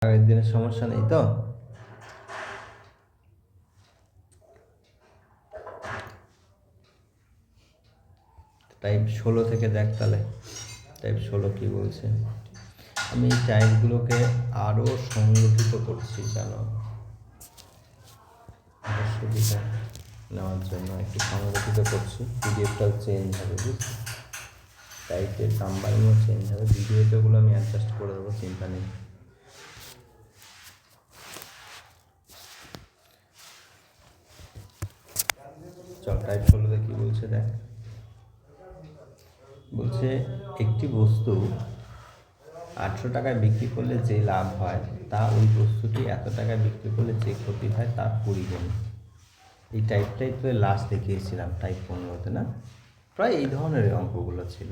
আগের দিনের সমস্যা নেই তো? টাইপ 16 থেকে দেখ তাহলে টাইপ 16 কি বলছে। আমি এই টাইপগুলোকে আরও সংগঠিত করছি জানো, সুবিধা নেওয়ার জন্য একটু সংগঠিত করছি। পিডিএফটাও চেঞ্জ হবে, বুঝছি, টাইপের নাম্বারিংও চেঞ্জ হবে, ভিডিওটাগুলো আমি অ্যাডজাস্ট করে দেবো, চিন্তা নেই। চল টাইপ 16 কি বলছে দেখ। বলছে একটি বস্তু 800 টাকায় বিক্রি করলে যে লাভ হয় তা ওই বস্তুটি এত টাকায় বিক্রি করলে যে ক্ষতি হয় তার 20 গুণ। এই টাইপটাই তো লাস্ট দেখিয়েছিলাম টাইপ 15-তে না? প্রায় এই ধরনের অঙ্কগুলো ছিল,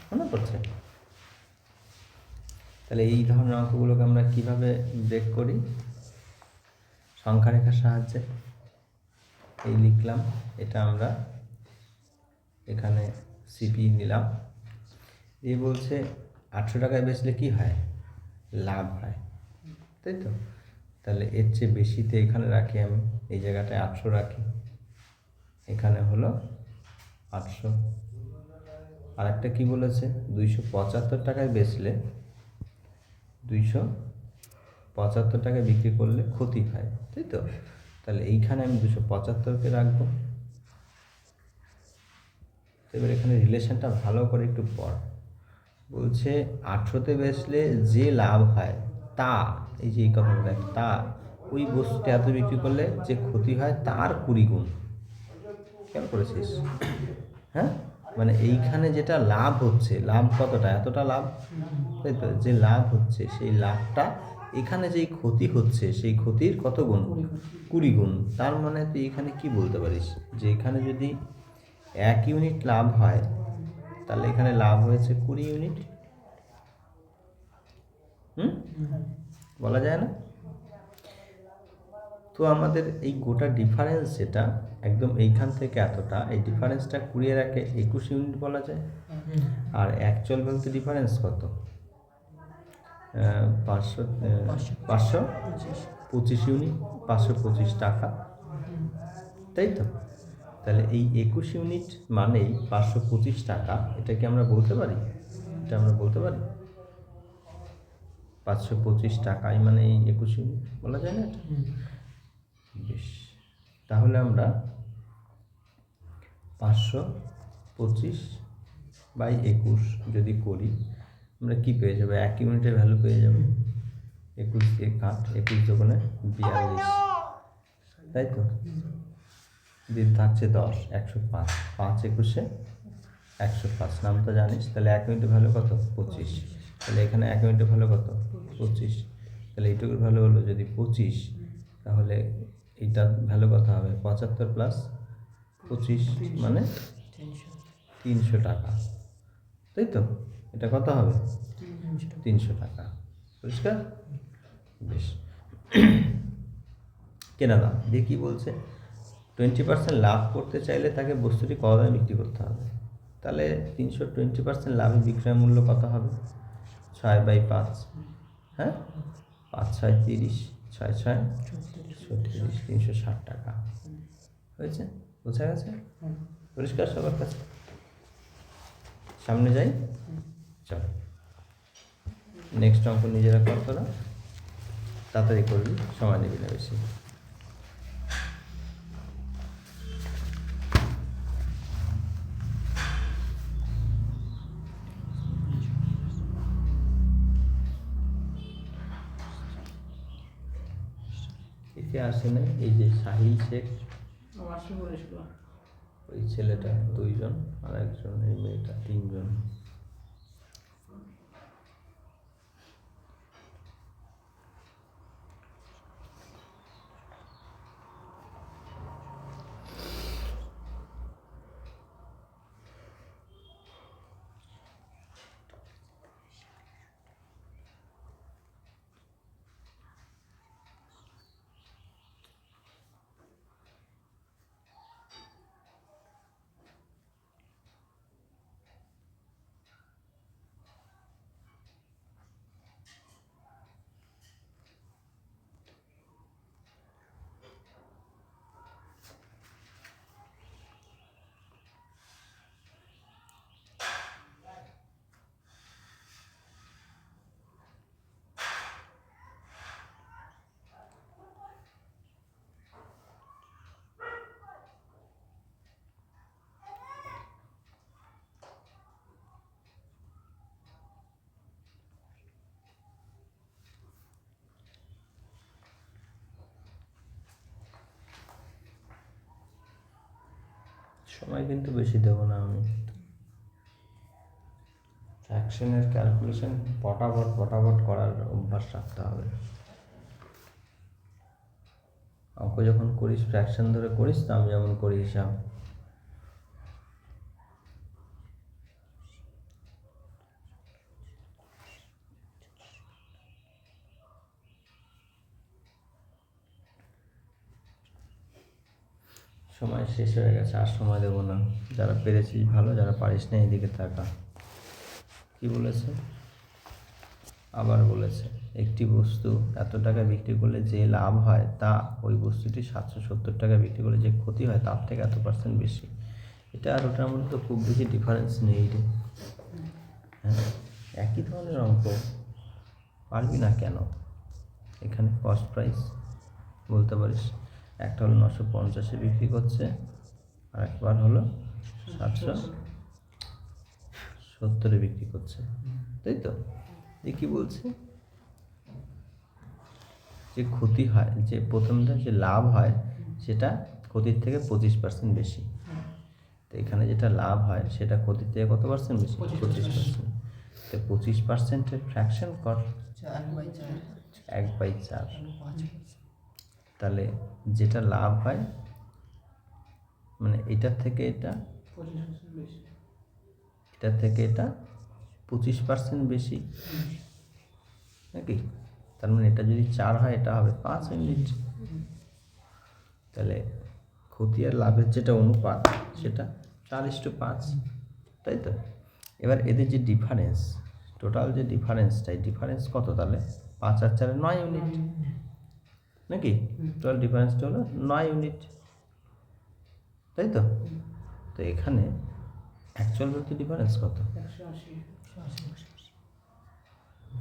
মনে পড়ছে? তাহলে এই ধরনের অঙ্কগুলোকে আমরা কিভাবে ব্রেক করি? সংখ্যা রেখার সাহায্যে। এই লিখলাম, এটা আমরা এখানে সিপি নিলাম। এই বলছে 800 টাকায় বেচলে কি হয়? লাভ হয়, তাই তো? তাহলে এর চেয়ে বেশিতে এখানে রাখি, আমি এই জায়গাটায় 800 রাখি, এখানে হলো 800। আর একটা কী বলেছে? 275 টাকায় বেচলে 275 টাকায় বিক্রি করলে ক্ষতি হয়, তাই তো? তাহলে এইখানে আমি 275কে রাখবো। এবার এখানে রিলেশনটা ভালো করে একটু পড়। বলছে 800-তে বেচলে যে লাভ হয় তা, এই যে এই কথাটা দেখ, তা ওই বস্তুটা এত বিক্রি করলে যে ক্ষতি হয় তার 20 গুণ। কেন করেছিস? হ্যাঁ, মানে এইখানে যেটা লাভ হচ্ছে, লাভ কতটা? এতটা লাভ, তাই তো? যে লাভ হচ্ছে সেই লাভটা, এখানে যেই ক্ষতি হচ্ছে সেই ক্ষতির কত গুণ? 20 গুণ। তার মানে তুই এখানে কি বলতে পারিস যে এখানে যদি 1 ইউনিট লাভ হয় তাহলে এখানে লাভ হয়েছে 20 ইউনিট। বলা যায় না? তো আমাদের এই গোটা ডিফারেন্স যেটা একদম এইখান থেকে এতটা, এই ডিফারেন্সটা 20 রাখে 21 ইউনিট বলা যায়। আর অ্যাকচুয়াল ভ্যালুতে ডিফারেন্স কত? 525 ইউনিট, 525 টাকা, তাই তো? তাহলে এই 21 ইউনিট মানেই 525 টাকা। এটা কি আমরা বলতে পারি? এটা আমরা বলতে পারি 525 টাকাই মানে এই 21 ইউনিট, বলা যায় না এটা? বেশ, তাহলে আমরা 525/21 যদি করি, আমরা কি পেয়ে যাবো? 1 ইউনিটের ভ্যালু পেয়ে যাবো। 21 দিয়ে কাট, 21 দোকানে 42, তাই তো? দিন থাকছে 10, 105, 5 21-এ 105, নাম তো জানিস। তাহলে 1 ইউনিটের ভ্যালু কত? 25। তাহলে এখানে 1 ইউনিটের ভ্যালু কত? 25। তাহলে এইটুকুর ভ্যালু হলো যদি 25, তাহলে এইটার ভ্যালু কত হবে? 75 প্লাস 25 মানে 300 টাকা, তাই তো? এটা কত হবে? 300 টাকা। পরিষ্কার? বেশ, কেনা দাম দিয়ে কী বলছে? 20% লাভ করতে চাইলে তাকে বস্তুটি কত দামে বিক্রি করতে হবে। তাহলে 320% লাভে বিক্রয় মূল্য কত হবে? 6/5, হ্যাঁ, 5 6 30, 6 6 36, 360 টাকা হয়েছে। বোঝা গেছে? পরিষ্কার সবার কাছে? সামনে যাই, চল। নেক্সট অঙ্ক নিজেরা কর তোরা, তাড়াতাড়ি করবি, সময় নিবি না বেশি। এতে আসে না এই যে সাহিল শেখ, ওই ছেলেটা 2 জন, আর একজন এই মেয়েটা 3 জন। সময় কিন্তু বেশি দেবো না আমি। ফ্র্যাকশনের ক্যালকুলেশন ফটাফট করার অভ্যাস রাখতে হবে। অঙ্ক যখন করিস ফ্র্যাকশন ধরে করিস, তো আমি যেমন করি হিসাব, সময় শেষ হয়ে গেছে, আর সময় দেবো না। যারা পেরেছিস ভালো, যারা পারিস না এদিকে থাকা। কি বলেছে? আবার বলেছে একটি বস্তু এত টাকা বিক্রি করলে যে লাভ হয় তা ওই বস্তুটি 770 টাকা বিক্রি করলে যে ক্ষতি হয় তার থেকে এত% বেশি। এটা আর ওটার মধ্যে তো খুব বেশি ডিফারেন্স নেই রে। হ্যাঁ, একই ধরনের অঙ্ক, পারবি না কেন? এখানে কস্ট প্রাইস বলতে পারিস, একটা হলো 950-এ বিক্রি করছে, আর একবার হলো 770-এ বিক্রি করছে, তাই তো? কি বলছে? যে ক্ষতি হয়, যে প্রথমটা যে লাভ হয় সেটা ক্ষতির থেকে 25% বেশি। তো এখানে যেটা লাভ হয় সেটা ক্ষতির থেকে কত পার্সেন্ট বেশি? 25%। তো 25%-এর ফ্র্যাকশন কর 1/4। তাহলে যেটা লাভ হয় মানে এটার থেকে এটা 25% বেশি নাকি? তার মানে এটা যদি 4 হয় এটা হবে 5 ইউনিট। তাহলে ক্ষতি আর লাভের যেটা অনুপাত সেটা 4:5, তাই তো? এবার এদের যে ডিফারেন্স, টোটাল যে ডিফারেন্সটা, এই ডিফারেন্স কত? তাহলে 5 আর 4 9 ইউনিট নাকি? টোটাল ডিফারেন্সটা হলো 9 ইউনিট, তাই তো? তো এখানে অ্যাকচুয়াল বলতে ডিফারেন্স কত? 180।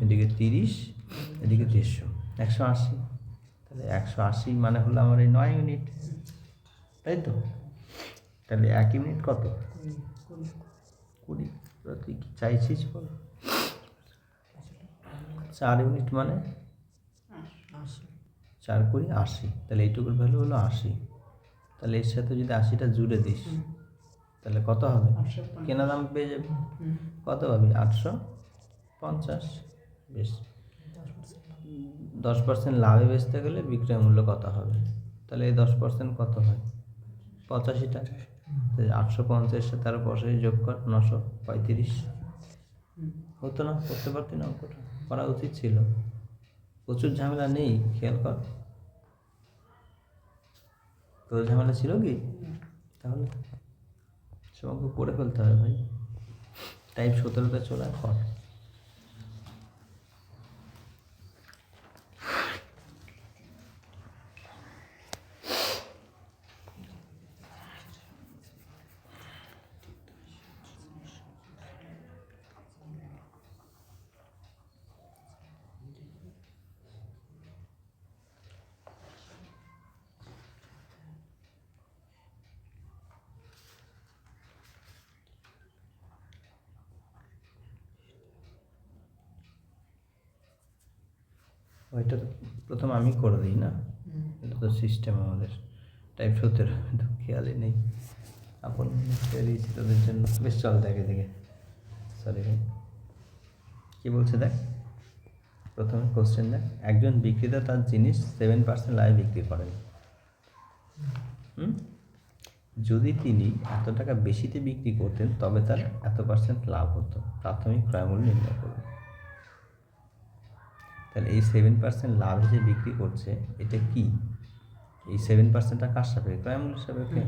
এদিকে 30, এদিকে 150, 180। তাহলে 180 মানে হলো আমার এই 9 ইউনিট, তাই তো? তাহলে 1 ইউনিট কত? 20। তুই কি চাইছিস বল? 4 ইউনিট মানে 4 × 20 80। তাহলে এইটুকুর ভ্যালু হলো 80। তাহলে এর সাথে যদি 80টা জুড়ে দিস তাহলে কত হবে? কেনা দাম পেয়ে যাবি। কত পাবি? 850। বেশ, 10% লাভে বেচতে গেলে বিক্রয় মূল্য কত হবে? তাহলে এই 10% কত হয়? 85 টাকা। 850-এর সাথে আরো 85 যোগ কর, 935। হতো না? করতে পারতি না? অঙ্কটা করা উচিত ছিল। প্রচুর ঝামেলা নেই, খেয়াল কর। তোর ঝামেলা ছিল কি? তাহলে সব অঙ্ক করে ফেলতে হবে ভাই। টাইপ 17-তে চলে কর। ওইটা প্রথম আমি করে দিই না, এটা তো সিস্টেম আমাদের। টাইপ 17 তো খেয়ালই নেই, আপন দিয়েছি তোদের জন্য। বেশ চল দেখে দেখে, সরি ভাই। কী বলছে দেখ, প্রথমে কোশ্চেন দেখ। একজন বিক্রেতা তার জিনিস 7% লাভে বিক্রি করেন। যদি তিনি এত টাকা বেশিতে বিক্রি করতেন তবে তার এত% লাভ হতো। প্রাথমিক ক্রয়মূল্য নির্ণয় করুন। তাহলে এই 7% লাভ যে বিক্রি করছে এটা কি? এই 7%টা কার সাপেক্ষে? ক্রয়মূল্যের সাপেক্ষে।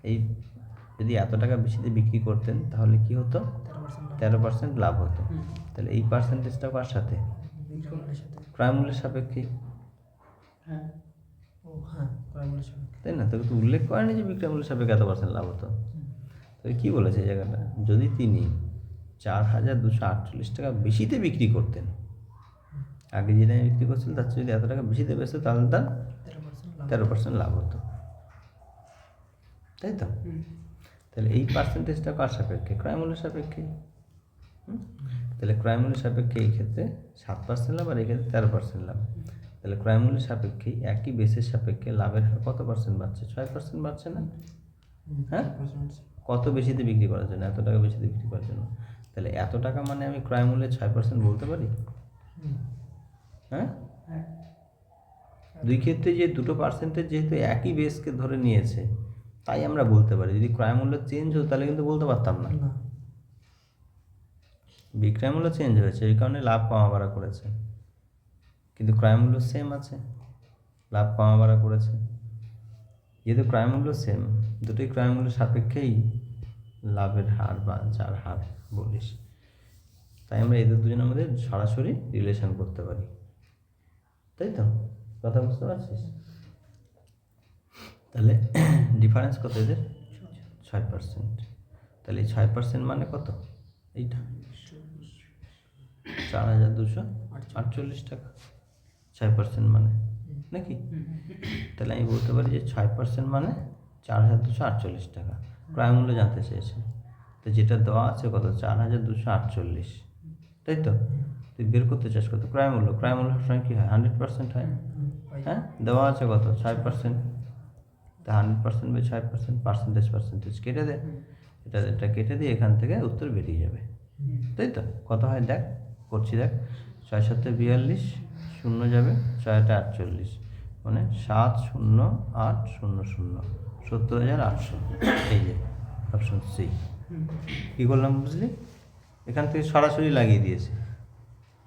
এই যদি এত টাকা বেশিতে বিক্রি করতেন তাহলে কি হতো? 13% লাভ হতো। তাহলে এই পার্সেন্টেজটা কার সাথে? ক্রয়মূল্যের সাপেক্ষে, তাই না? তবে তো উল্লেখ করেনি যে বিক্রয় মূল্যের সাপেক্ষে এত% লাভ হতো। তবে কী বলেছে এই জায়গাটা? যদি তিনি 4,248 টাকা বেশিতে বিক্রি করতেন, আগে যে দামে বিক্রি করছিল তার চেয়ে যদি এত টাকা বেশিতে বেচতো তাহলে তার 13% লাভ হতো, তাই তো? তাহলে এই পার্সেন্টেজটা কার সাপেক্ষে? ক্রয়মূল্যের সাপেক্ষে। তাহলে ক্রয়মূল্যের সাপেক্ষে এই ক্ষেত্রে 7% লাভ, আর এই ক্ষেত্রে 13% লাভ। তাহলে ক্রয়মূল্যের সাপেক্ষে একই বেসের সাপেক্ষে লাভের হার কত% বাড়ছে? 6% বাড়ছে না? হ্যাঁ, কত বেশিতে বিক্রি করার জন্য, এত টাকা বেশিতে বিক্রি করার জন্য। তাহলে এত টাকা মানে আমি ক্রয় মূল্যে 6% বলতে পারি? হ্যাঁ, দুই ক্ষেত্রে যে দুটো পার্সেন্টেজ যেহেতু একই বেসকে ধরে নিয়েছে, তাই আমরা বলতে পারি। যদি ক্রয় মূল্য চেঞ্জ হতো তাহলে কিন্তু বলতে পারতাম না। বিক্রয় মূল্য চেঞ্জ হয়েছে, এই কারণে লাভ কমা বাড়া করেছে, কিন্তু ক্রয় মূল্য সেম আছে, লাভ কমা বাড়া করেছে। যেহেতু ক্রয় মূল্য সেম, দুটোই ক্রয় মূল্য সাপেক্ষেই লাভের হার বা যার হার বলিস, তাই আমরা এদের দুজনের মধ্যে সরাসরি রিলেশন করতে পারি। তাই তো, কথা বুঝতে পারছিস? তাহলে ডিফারেন্স কত এদের? 6%। তাহলে 6% মানে কত? এইটা 4,248 টাকা 6% মানে, নাকি? তাহলে আমি বলতে পারি যে 6% মানে 4,248 টাকা। ক্রয় মূল্য জানতে চেয়েছে, তো যেটা দেওয়া আছে কত? 4,248, তাই তো? তুই বের করতে চাস কত? ক্রয় মূল্য। ক্রয় মূল্য সবসময় কী হয়? 100% হয়। হ্যাঁ, দেওয়া আছে কত? 6%। তা 100% বাই 6%, পার্সেন্টেজ কেটে দে, এটা কেটে দিয়ে এখান থেকে উত্তর বেরিয়ে যাবে, তাই তো? কত হয় দেখ, করছি দেখ। 6 7 42, শূন্য যাবে, 6 8 48, মানে 70800, 70,800। এই যে অপশন সি। কী করলাম বুঝলি? এখান থেকে সরাসরি লাগিয়ে দিয়েছি।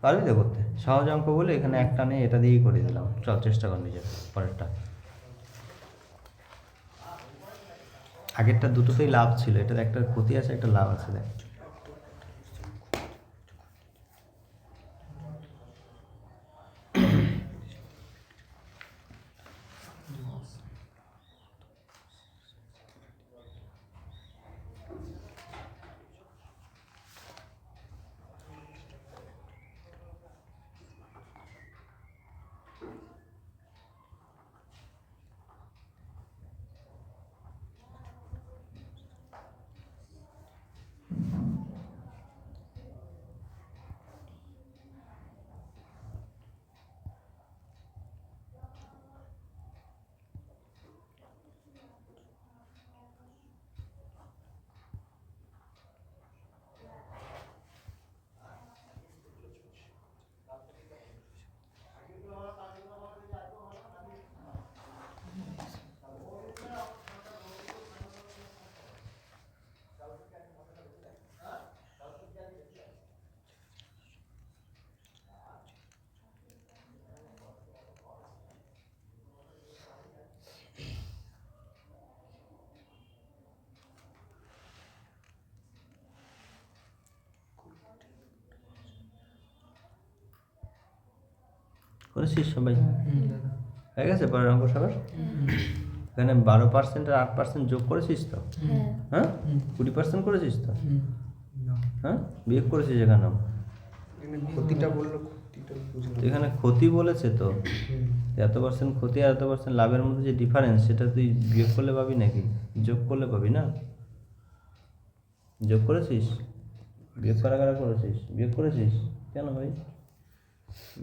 পারবি তো করতে? সহজ অঙ্ক বলে এখানে একটা নেই, এটা দিয়েই করে দিলাম। চল চেষ্টা কর নিজের পরেরটা। আগেরটা দুটোতেই লাভ ছিল, এটার একটা ক্ষতি আছে, একটা লাভ আছে। দেখ, করেছিস সবাই? হয়ে গেছে পরের অঙ্ক সবার? এখানে 12% আর 8% যোগ করেছিস তো? হ্যাঁ, 20% করেছিস তো? হ্যাঁ, বিয়োগ করেছিস এখানেও? ক্ষতিটা বললো, এখানে ক্ষতি বলেছে তো, এত পার্সেন্ট ক্ষতি আর এত পার্সেন্ট লাভের মধ্যে যে ডিফারেন্স, সেটা তুই বিয়োগ করলে পাবি নাকি? যোগ করলে পাবি না? যোগ করেছিস? বিয়োগ কারা করেছিস? বিয়োগ করেছিস কেন ভাই?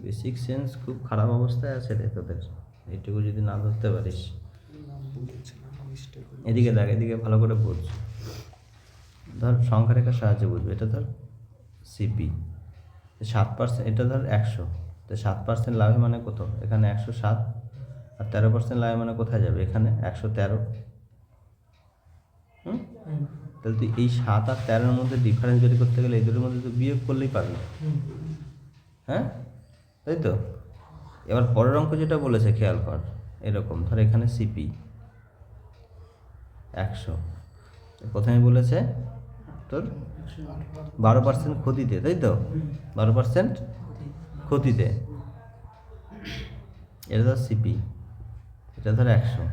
বেসিক সেন্স খুব খারাপ অবস্থায় আছে রে তোদের, এইটুকু যদি না ধরতে পারিস। এদিকে দেখ, এদিকে ভালো করে বুঝ। ধর সংখ্যা রেখার সাহায্যে বুঝবে। এটা ধর সিপি 7%, এটা ধর 100, তো 7% লাভে মানে কত? এখানে 107, আর 13% লাভে মানে কোথায় যাবে? এখানে 113। তাহলে তুই এই 7 আর 13-এর মধ্যে ডিফারেন্স বের করতে গেলে এই দুটোর মধ্যে তুই বিয়োগ করলেই পারবি। হ্যাঁ, তাই তো? এবার পরের অঙ্ক যেটা বলেছে খেয়াল কর, এরকম ধর এখানে সিপি 100, প্রথমে বলেছে তোর 12% ক্ষতিতে, তাই তো? 12% ক্ষতিতে, এটা ধর সিপি, এটা ধর 100।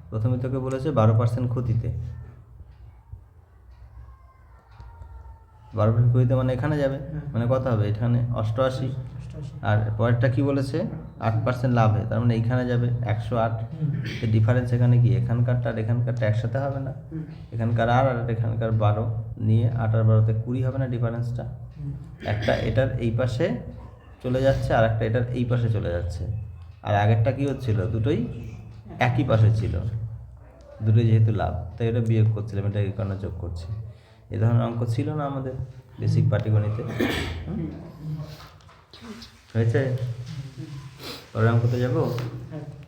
প্রথমে তোকে বলেছে 12% ক্ষতিতে, 12% ক্ষতিতে মানে এখানে যাবে, মানে কত হবে? এখানে 88। আর পরেরটা কি বলেছে? 8% লাভে, তার মানে এইখানে যাবে 108। ডিফারেন্স এখানে কি? এখানকারটা আর এখানকারটা একসাথে হবে না? এখানকার আর এখানকার 12 নিয়ে 8 আর 12-তে 20 হবে না ডিফারেন্সটা? একটা এটার এই পাশে চলে যাচ্ছে, আর একটা এটার এই পাশে চলে যাচ্ছে। আর আগেরটা কি হচ্ছিল? দুটোই একই পাশে ছিল, দুটোই যেহেতু লাভ, তাই এটা বিয়োগ করছিলাম, এটা এই কারণে যোগ করছি। এ ধরনের অঙ্ক ছিল না আমাদের বেসিক পাটিগণিতে? হয়েছে? পরের অঙ্কতে যাবো,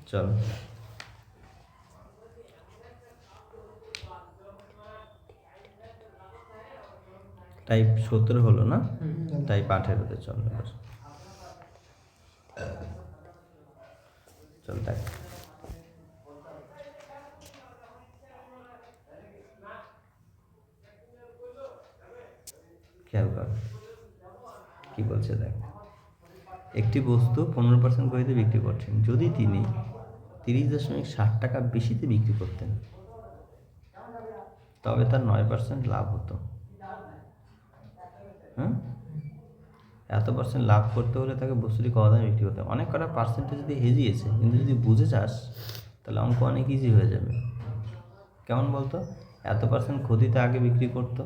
চল। টাইপ 17 হলো না, টাইপ 18-তে চল এবার। চল দেখ, খেয়াল কর কি বলছে দেখ। একটি বস্তু 15% গতিতে বিক্রি করছেন, যদি তিনি 30.60 টাকা বেশিতে বিক্রি করতেন তবে তার 9% লাভ হতো। হ্যাঁ, এত পার্সেন্ট লাভ করতে হলে তাকে বস্তুটি কত দামে বিক্রি করতে হবে। অনেক কটা পার্সেন্টেজ দিয়ে হেজিয়েছে, কিন্তু যদি বুঝে যাস তাহলে অঙ্ক অনেক ইজি হয়ে যাবে। কেমন বলতো? এত পার্সেন্ট ক্ষতিতে আগে বিক্রি করতো,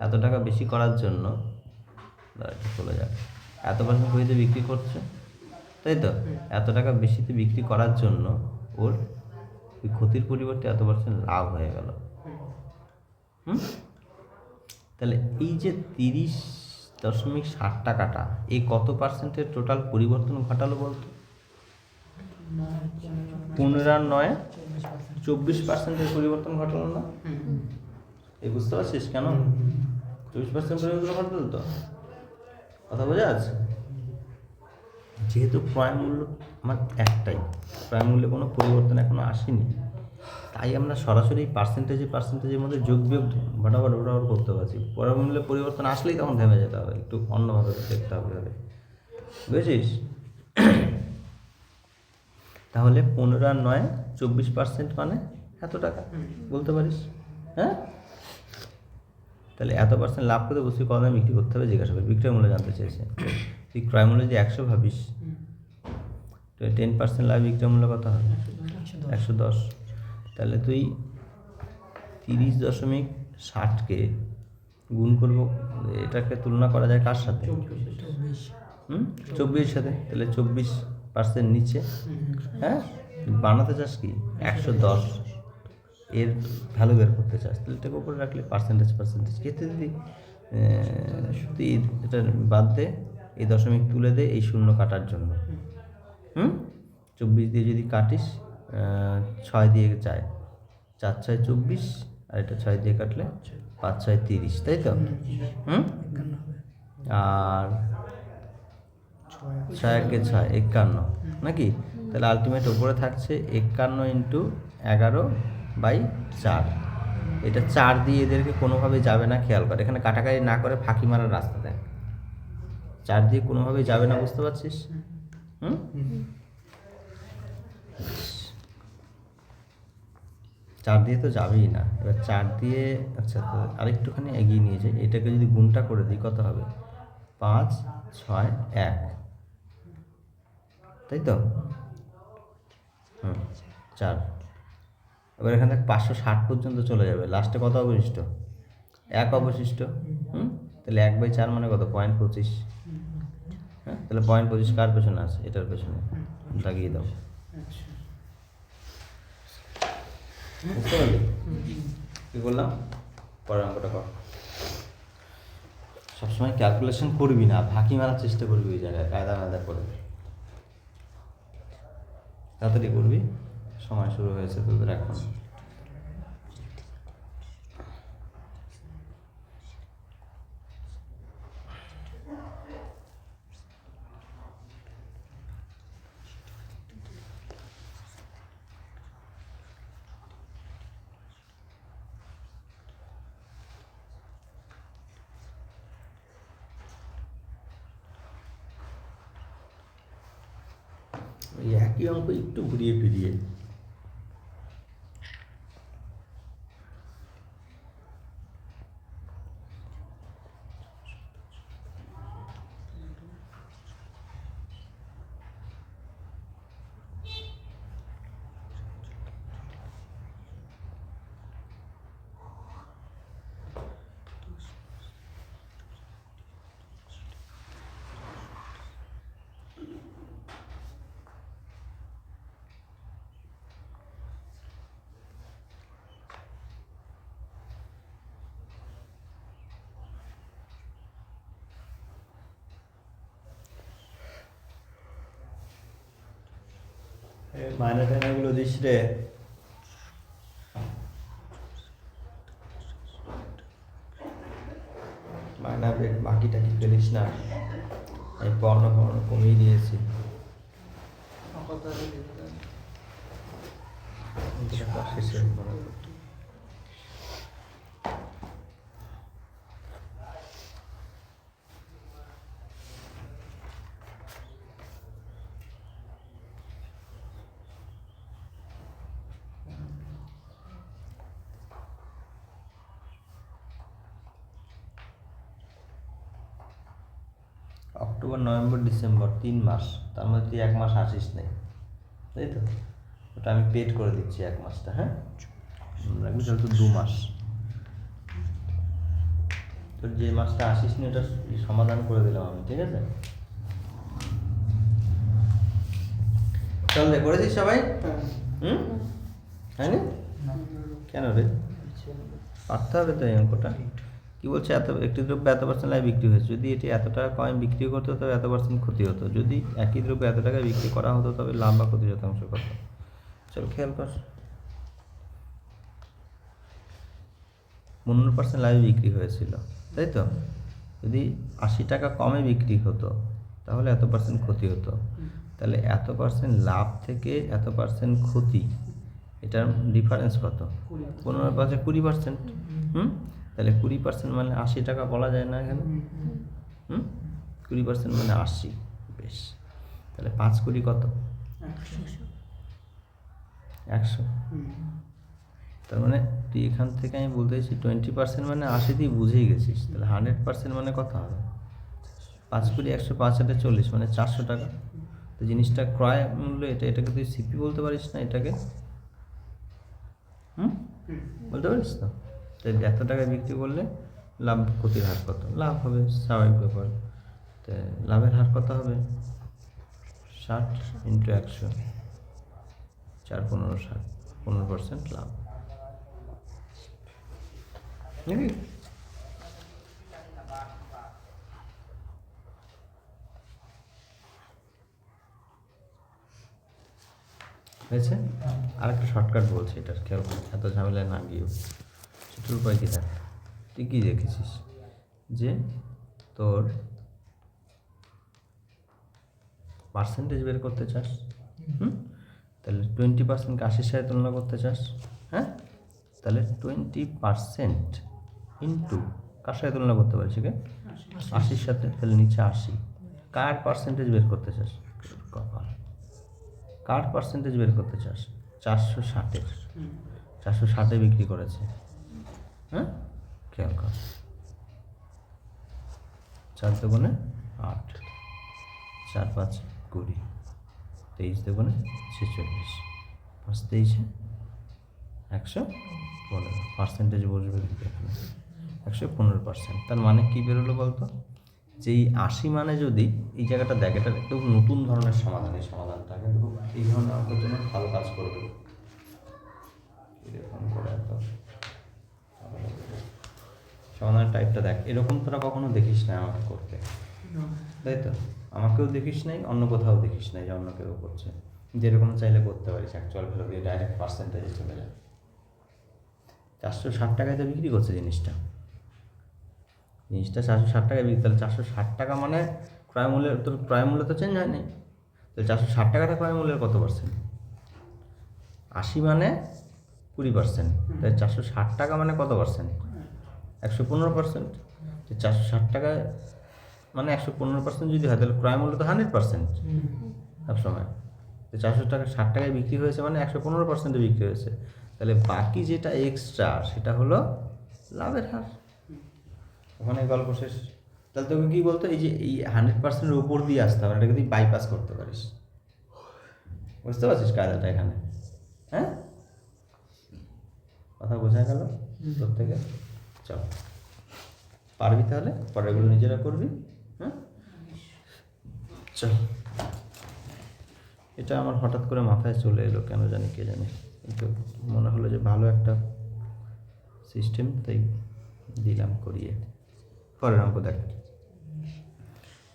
এত টাকা বেশি করার জন্য চলে যাবে, এত পার্সেন্ট ক্ষতিতে বিক্রি করছে, তাই তো? এত টাকা বেশিতে বিক্রি করার জন্য ওর ওই ক্ষতির পরিবর্তে এত পার্সেন্ট লাভ হয়ে গেল। তাহলে এই যে 30.60 টাকাটা, এই কত পার্সেন্টের টোটাল পরিবর্তন ঘটালো বলতো? 15 আর 9 24% পরিবর্তন ঘটালো না? এই বুঝতে পারছিস কেন 24% পরিবর্তন ঘটালো? তো কথা বোঝা আছে? যেহেতু ক্রয় মূল্য আমার একটাই, ক্রয় মূল্যে কোনো পরিবর্তন এখনো আসেনি, তাই আমরা সরাসরি পার্সেন্টেজের মধ্যে যোগ বিয়োগ ভটাভট করতে পারছি। ক্রয় মূল্যে পরিবর্তন আসলেই তখন থেমে যেতে হবে, একটু অন্যভাবে দেখতে হবে। বুঝেছিস? তাহলে 15 আর 9 24% মানে এত টাকা বলতে পারিস। হ্যাঁ, তাহলে এত পার্সেন্ট লাভ করতে বস্তু কত দামে বিক্রি করতে হবে জিজ্ঞাসা করি, বিক্রয় মূল্য জানতে চেয়েছে। তুই ক্রয় মূল্য যদি 100 ভাবিস, 10% লাভ বিক্রয় মূল্য কত হবে? 110। তাহলে তুই 30.60কে গুণ করবো, এটাকে তুলনা করা যায় কার সাথে? 24 সাথে। তাহলে 24% নিচে। হ্যাঁ, বানাতে চাস কি 110 এর ভ্যালু বের করতে চাস, তাহলে এটাকে উপরে রাখলে পার্সেন্টেজ কেটে দিবি। তুই এটা বাদ দে, এই দশমিক তুলে দে এই শূন্য কাটার জন্য। 24 দিয়ে যদি কাটিস, 6 দিয়ে যায়, 4 6 24, আর এটা 6 দিয়ে কাটলে 5 6 30, তাই তো? আর 6 1 6 51 নাকি? তাহলে আলটিমেট উপরে থাকছে 51 ইন্টু 11/4। এটা 4 দিয়ে এদেরকে কোনোভাবেই যাবে না, খেয়াল কর, এখানে কাটাকাটি না করে ফাঁকি মারার রাস্তা দেখ। 4 দিয়ে কোনোভাবেই যাবে না, বুঝতে পারছিস? 4 দিয়ে তো যাবেই না। এবার 4 দিয়ে, আচ্ছা তো আরেকটুখানি এগিয়ে নিয়ে যাই, এটাকে যদি গুণটা করে দিই কত হবে? 5 6 1, তাই তো? 4। এবার এখান থেকে 560 পর্যন্ত চলে যাবে, লাস্টে কত অবশিষ্ট? 1 অবশিষ্ট। তাহলে 1/4 মানে কত? 0.25। হ্যাঁ, তাহলে 0.25 কার পেছনে আছে? এটার পেছনে লাগিয়ে দাও। বুঝতে পারলি কী বললাম? পরের অঙ্কটা কর। সবসময় ক্যালকুলেশন করবি না, ফাঁকি মারার চেষ্টা করবি ওই জায়গায়, কায়দা করে। তাড়াতাড়ি করবি, সময় শুরু হয়েছে তোদের এখন। ওই একই অঙ্ক একটু ঘুরিয়ে ফিরিয়ে। মায়না টায়নাগুলো দিস রে। মায়না বাকিটা কি ফেলিস না, আমি পড়ানো কমিয়ে দিয়েছি। শেষে অক্টোবর, নভেম্বর, ডিসেম্বর 3 মাস, তার মধ্যে তুই 1 মাস আসিস নাই, তাই তো? ওটা আমি পেড করে দিচ্ছি 1 মাসটা, হ্যাঁ রাখবি, তাহলে তো 2 মাস। তোর যে মাসটা আসিস নি ওটা সমাধান করে দিলাম আমি, ঠিক আছে? চল রে, করেছিস সবাই? হয়নি? কেন রে? পারতে হবে তো এই অঙ্কটা। কি বলছে, একটি দ্রব্য এত পার্সেন্ট লাভে বিক্রি হয়েছে, যদি এটি এত টাকা কমে বিক্রি করতে হতো তবে এত পার্সেন্ট ক্ষতি হতো, যদি একই দ্রব্য এত টাকায় বিক্রি করা হতো তবে লাভ বা ক্ষতি শতাংশ কত? চল খেয়াল কর। 15% লাভে বিক্রি হয়েছিল, তাই তো? যদি 80 টাকা কমে বিক্রি হতো তাহলে এত পার্সেন্ট ক্ষতি হতো, তাহলে এত পার্সেন্ট লাভ থেকে এত পার্সেন্ট ক্ষতি, এটার ডিফারেন্স কত? 15% 20%। তাহলে 20% মানে 80 টাকা বলা যায় না এখানে? 20% মানে 80। বেশ, তাহলে 5 কোটি কত? 100। তার মানে তুই এখান থেকে আমি বলতে চাইছি 20% মানে 80 দিয়ে বুঝেই গেছিস, তাহলে 100% মানে কত হবে? 5 কোটি 100, 5 হাজার 40 মানে 400 টাকা। তো জিনিসটা ক্রয় মূল্য, এটাকে তুই সিপি বলতে পারিস না এটাকে? বলতে পারিস তো? তাই এত টাকায় বিক্রি করলে লাভ ক্ষতির হার কত? লাভ হবে, স্বাভাবিক ব্যাপার। তো লাভের হার কত হবে? 60 × 100, 4 15 60, 15% লাভ। নাকি? হয়েছে? আরেকটা শর্টকাট বলছি, এটার কেউ এত ঝামেলায় না গিয়েও সেটার উপায় কী দেখ। তুই কী দেখেছিস যে তোর পার্সেন্টেজ বের করতে চাস, তাহলে 20%কে 80-এর সাথে তুলনা করতে চাস, হ্যাঁ? তাহলে 20% ইন্টু কার সাথে তুলনা করতে পারিস? 80-এর সাথে, তাহলে নিচে 80। কার পার্সেন্টেজ বের করতে চাস? কার পার্সেন্টেজ বের করতে চাস? 460-এর। 460-এ বিক্রি করেছে, হ্যাঁ? খেয়াল কর, 4 দুগুণে 8, 4 5 20, 23 দুগুণে 46, 5 23 115। পার্সেন্টেজ বসবে কিন্তু এখানে 115%। তার মানে কী বেরোলো বলতো? যে এই 80 মানে, যদি এই জায়গাটা দেখ, এটা একদম নতুন ধরনের সমাধান, এই সমাধানটা কিন্তু এই ধরনের অঙ্কের জন্য ভালো কাজ করবে। এরকম করে এত সমাধানের টাইপটা দেখ, এরকম তোরা কখনো দেখিস না আমাকে করতে, তাই তো? আমাকেও দেখিস নাই, অন্য কোথাও দেখিস নাই যে অন্য কেউ করছে। যেরকম চাইলে করতে পারিস, অ্যাকচুয়াল ভ্যালু দিয়ে ডাইরেক্ট পার্সেন্টেজে চলে যায়। 460 টাকায় তো বিক্রি করছে জিনিসটা 460 টাকায় বিক্রি, তাহলে 460 টাকা মানে ক্রয় মূল্যের, তোর ক্রয় মূল্য তো চেঞ্জ হয়নি, তাহলে 460 টাকাটা ক্রয় মূল্যের কত পার্সেন্ট? 80 মানে 20%, তাই 460 টাকা মানে কত পার্সেন্ট? 115%। 460 টাকায় মানে 115% যদি হয়, তাহলে ক্রয় মূল্য তো 100% সবসময়। তো 460 টাকায় বিক্রি হয়েছে মানে 115%-এ বিক্রি হয়েছে, তাহলে বাকি যেটা এক্সট্রা সেটা হলো লাভের হার। ওখানে গল্প শেষ। তাহলে তোকে কী বলতো, এই যে এই 100%-এর উপর দিয়ে আসতে হবে, এটাকে তুই বাইপাস করতে পারিস। বুঝতে পারছিস কায়দাটা এখানে? হ্যাঁ, কথা বোঝা গেল তোর থেকে? চল, পারবি তাহলে? পরেরগুলো নিজেরা করবি, হ্যাঁ? চল, এটা আমার হঠাৎ করে মাথায় চলে এলো, কেন জানি, কে জানে, কিন্তু মনে হলো যে ভালো একটা সিস্টেম, তাই দিলাম করিয়ে। পরের অঙ্ক দেখ।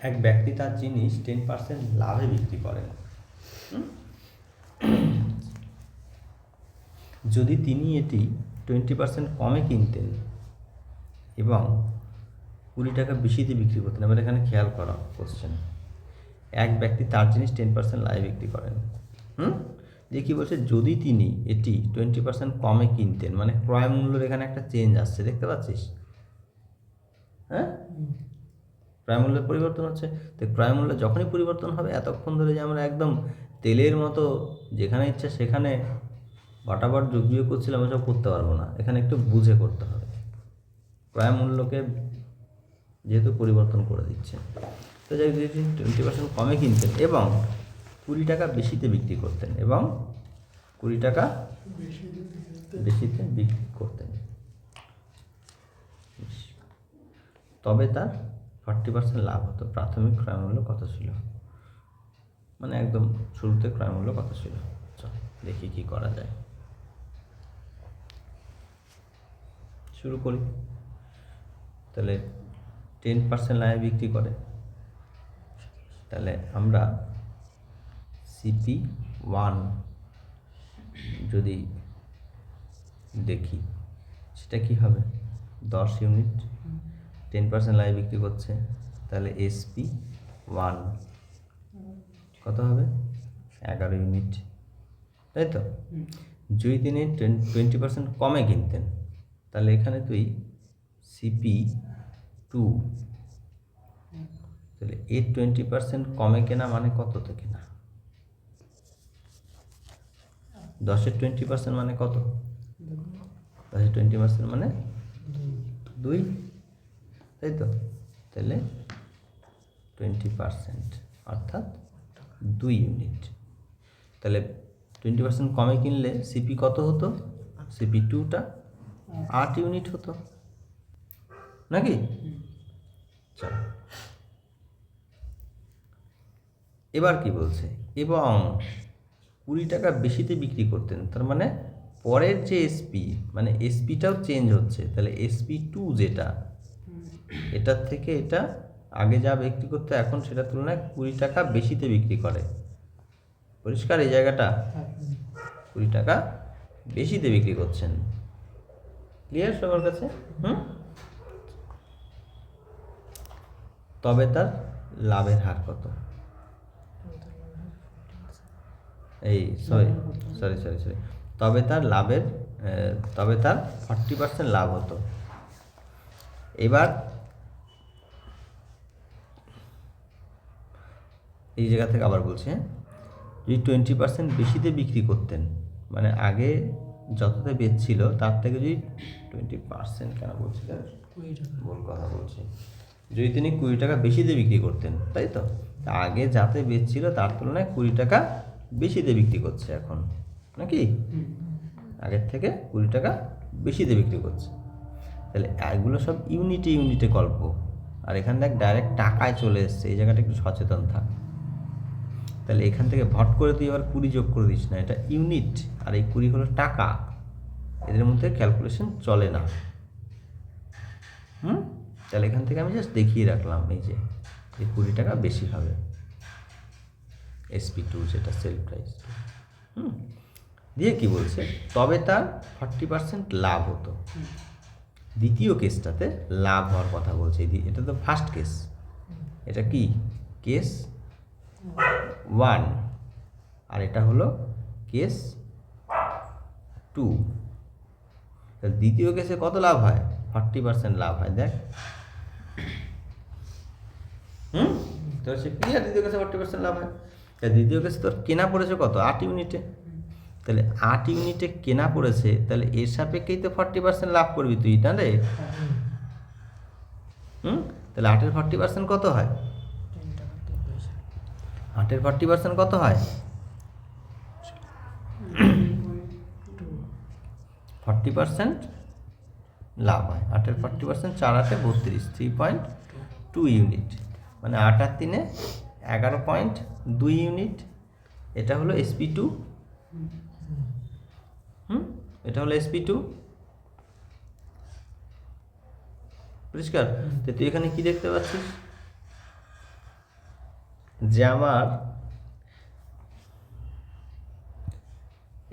এক ব্যক্তি তার জিনিস 10% লাভে বিক্রি করেন। যদি তিনি এটি 20% কমে কিনতেন এবং 20 টাকা বেশিতে বিক্রি করতেন, এবার এখানে খেয়াল করা কোশ্চেন, এক ব্যক্তি তার জিনিস 10% লাভে বিক্রি করেন। যে কী বলছে, যদি তিনি এটি 20% কমে কিনতেন, মানে ক্রয় মূল্যের এখানে একটা চেঞ্জ আসছে, দেখতে পাচ্ছিস? হ্যাঁ, ক্রয় মূল্যের পরিবর্তন হচ্ছে। তো ক্রয় মূল্য যখনই পরিবর্তন হবে, এতক্ষণ ধরে যে আমরা একদম তেলের মতো যেখানে ইচ্ছা সেখানে বাটাবার যোগ বিয়োগ করছিলাম, ওসব করতে পারবো না। এখানে একটু বুঝে করতে হবে। ক্রয় মূল্যকে যেহেতু পরিবর্তন করে দিচ্ছে, তো যাই যদি 20% কমে কিনতেন এবং 20 টাকা বেশিতে বিক্রি করতেন, এবং 20 টাকা বেশিতে বিক্রি করতেন, তবে তার 40% লাভ হতো। প্রাথমিক ক্রয় মূল্য কত ছিল? মানে একদম শুরুতে ক্রয় মূল্য কত ছিল? চল দেখি কি করা যায়। শুরু করি। তাহলে 10% লাভে বিক্রি করে, তাহলে আমরা CP1 যদি দেখি, সেটা কি হবে? 10 ইউনিট 10% লাভে বিক্রি করছে, তাহলে SP1 কত হবে? 11 ইউনিট, তাই তো? যদি তিনি 20% কমে কিনতেন, তাহলে এখানে তুই CP2, তাহলে এর 20% কমে কেনা মানে কততে কেনা? 10-এর 20% মানে কত? 10-এর 20% মানে 2, তাই তো? তাহলে 20% অর্থাৎ 2 ইউনিট। তাহলে 20% কমে কিনলে সিপি কত হতো? CP2টা 8 ইউনিট হতো, নাকি? চল, এবার কি বলছে? এবং 20 টাকা বেশিতে বিক্রি করতেন, তার মানে পরের যে এসপি, মানে এসপিটাও চেঞ্জ হচ্ছে। তাহলে SP2 যেটা, এটার থেকে এটা আগে যা বিক্রি করতে, এখন সেটার তুলনায় 20 টাকা বেশিতে বিক্রি করে। পরিষ্কার এই জায়গাটা? 20 টাকা বেশিতে বিক্রি করছেন। ক্লিয়ার সবার কাছে? তবে তার লাভের হার কত? এই সরি, তবে তার লাভের, তবে তার 40% লাভ হতো। এবার এই জায়গা থেকে আবার বলছি, হ্যাঁ, যদি 20% বেশিতে বিক্রি করতেন, মানে আগে যতটা বেচছিল তার থেকে যদি 20%, কেন বলছি, ভুল কথা বলছি, যদি তিনি 20 টাকা বেশিতে বিক্রি করতেন, তাই তো? আগে যাতে বেচছিল তার তুলনায় 20 টাকা বেশিতে বিক্রি করছে এখন, নাকি? আগের থেকে 20 টাকা বেশিতে বিক্রি করছে। তাহলে এগুলো সব ইউনিটে ইউনিটে গল্প, আর এখান থেকে ডাইরেক্ট টাকায় চলে এসছে। এই জায়গাটা একটু সচেতন থাক। তাহলে এখান থেকে ভট করে তুই আবার 20 যোগ করে দিস না, এটা ইউনিট আর এই 20 হলো টাকা, এদের মধ্যে ক্যালকুলেশন চলে না। তাহলে এখান থেকে আমি জাস্ট দেখিয়ে রাখলাম, এই যে এই 20 টাকা বেশি হবে SP2, যেটা সেল প্রাইস। দিয়ে কি বলছে? তবে তার 40% লাভ হতো। দ্বিতীয় কেসটাতে লাভ হওয়ার কথা বলছে। এটা তো ফার্স্ট কেস, এটা কি কেস 1, আর এটা হলো কেস 2। দ্বিতীয় কেসে কত লাভ হয়? 40% লাভ হয়। দেখ, তো সে ক্লিয়ার, দ্বিতীয় কেসে 40% লাভ হয়। দ্বিতীয় কেসে তোর কেনা পড়েছে কত? 8 ইউনিটে। তাহলে 8 ইউনিটে কেনা পড়েছে, তাহলে এর সাপেক্ষেই তো 40% লাভ করবি তুই, না রে? তাহলে 8-এর 40% কত হয়? 8-এর 40% কত হয়? 40% লাভ হয়। 8-এর 40%, 4-8 32, 3.2 ইউনিট, মানে 8 আর 3 11.2 ইউনিট। এটা হলো SP2, এটা হলো SP2, পরিষ্কার? তো তুই এখানে কি দেখতে পাচ্ছিস? যে আমার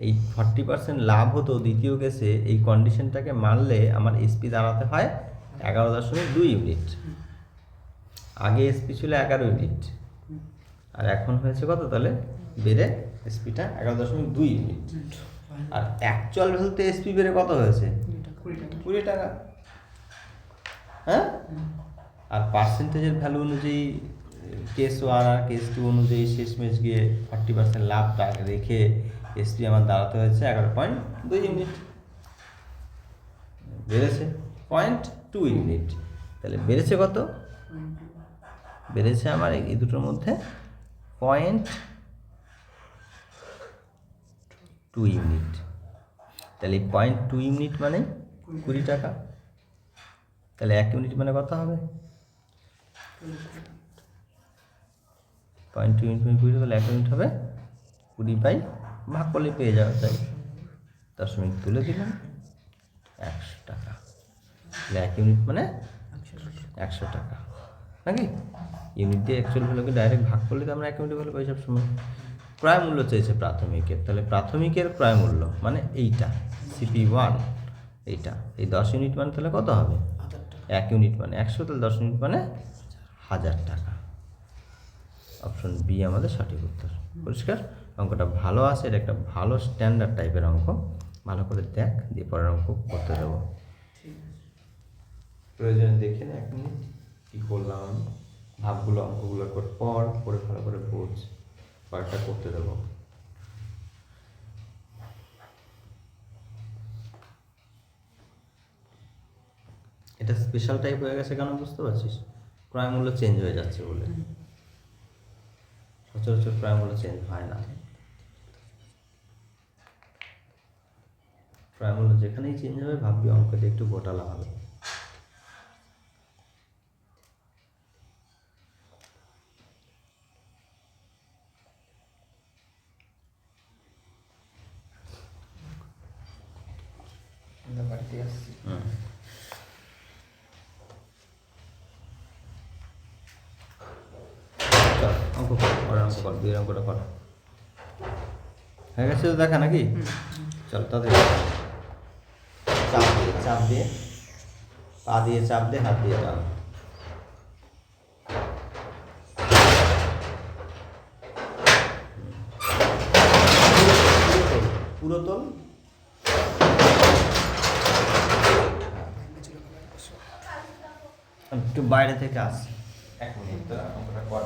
এই 40% লাভ হতো দ্বিতীয় কেসে, এই কন্ডিশনটাকে মানলে আমার এসপি দাঁড়াতে হয় 11.2 ইউনিট। আগে এসপি ছিল 11 ইউনিট, আর এখন হয়েছে কত তাহলে বেড়ে এসপিটা 11.2 ইউনিট। আর অ্যাকচুয়াল ভ্যালুতে এসপি বেড়ে কত হয়েছে 20 টাকা। হ্যাঁ, আর পার্সেন্টেজের ভ্যালু অনুযায়ী কেস 1 আর কেস 2 অনুযায়ী শেষমেশ গিয়ে 40% লাভ রেখে এসপি আমার দাঁড়াতে হয়েছে 11.2 ইউনিট, বেড়েছে 0.2 ইউনিট। তাহলে বেড়েছে কত, বেড়েছে আমার এই দুটোর মধ্যে 0.2 ইউনিট। তাহলে 0.2 ইউনিট মানে 20 টাকা। তাহলে 1 ইউনিট মানে কত হবে 0.2 ইউনিট মানে 20, তাহলে 1 ইউনিট হবে 20 বাই ভাগ করলে পেয়ে যাওয়া যায়, দশমিক তুলে দিলাম 100 টাকা। তাহলে 1 ইউনিট মানে 100 টাকা নাকি। ইউনিট দিয়ে অ্যাকচুয়াল ভ্যালুকে ডাইরেক্ট ভাগ করলে তো আমরা 1 ইউনিট ভ্যালু পাই সব সময়। ক্রয় মূল্য চেয়েছে প্রাথমিকের, তাহলে প্রাথমিকের ক্রয় মূল্য মানে এইটা CP1, এইটা এই 10 ইউনিট মানে তাহলে কত হবে 1 ইউনিট মানে 100, তাহলে 10 ইউনিট মানে 1000 টাকা। অপশন বি আমাদের সঠিক উত্তর। পরিষ্কার, অঙ্কটা ভালো আছে, এটা একটা ভালো স্ট্যান্ডার্ড টাইপের অঙ্ক, ভালো করে দেখ, দিয়ে পরের অঙ্ক করতে দেবো। প্রয়োজনে দেখে না 1 মিনিট কী করলাম আমি, ভাবগুলো অঙ্কগুলো পড়ে ভালো করে বোঝ, কয়েকটা করতে দেবো। এটা স্পেশাল টাইপ হয়ে গেছে কেন বুঝতে পারছিস, ক্রয় মূল্য চেঞ্জ হয়ে যাচ্ছে বলে। সচরাচর ক্রয় মূল্য চেঞ্জ হয় না, ক্রয় মূল্য যেখানেই চেঞ্জ হবে ভাববি অঙ্কতে একটু গোটালা হবে। বাড়িতে আসছি। চল অঙ্ক কর, পরের অঙ্ক কর, 2 অঙ্কটা কর। হয়ে গেছে তো দেখা নাকি, চল তাদের চাপ দিয়ে পা দিয়ে চাপ দিয়ে হাত দিয়ে টান। পুরো তোল, একটু বাইরে থেকে আসছি 1 মিনিট, তোরা অঙ্কটা কর।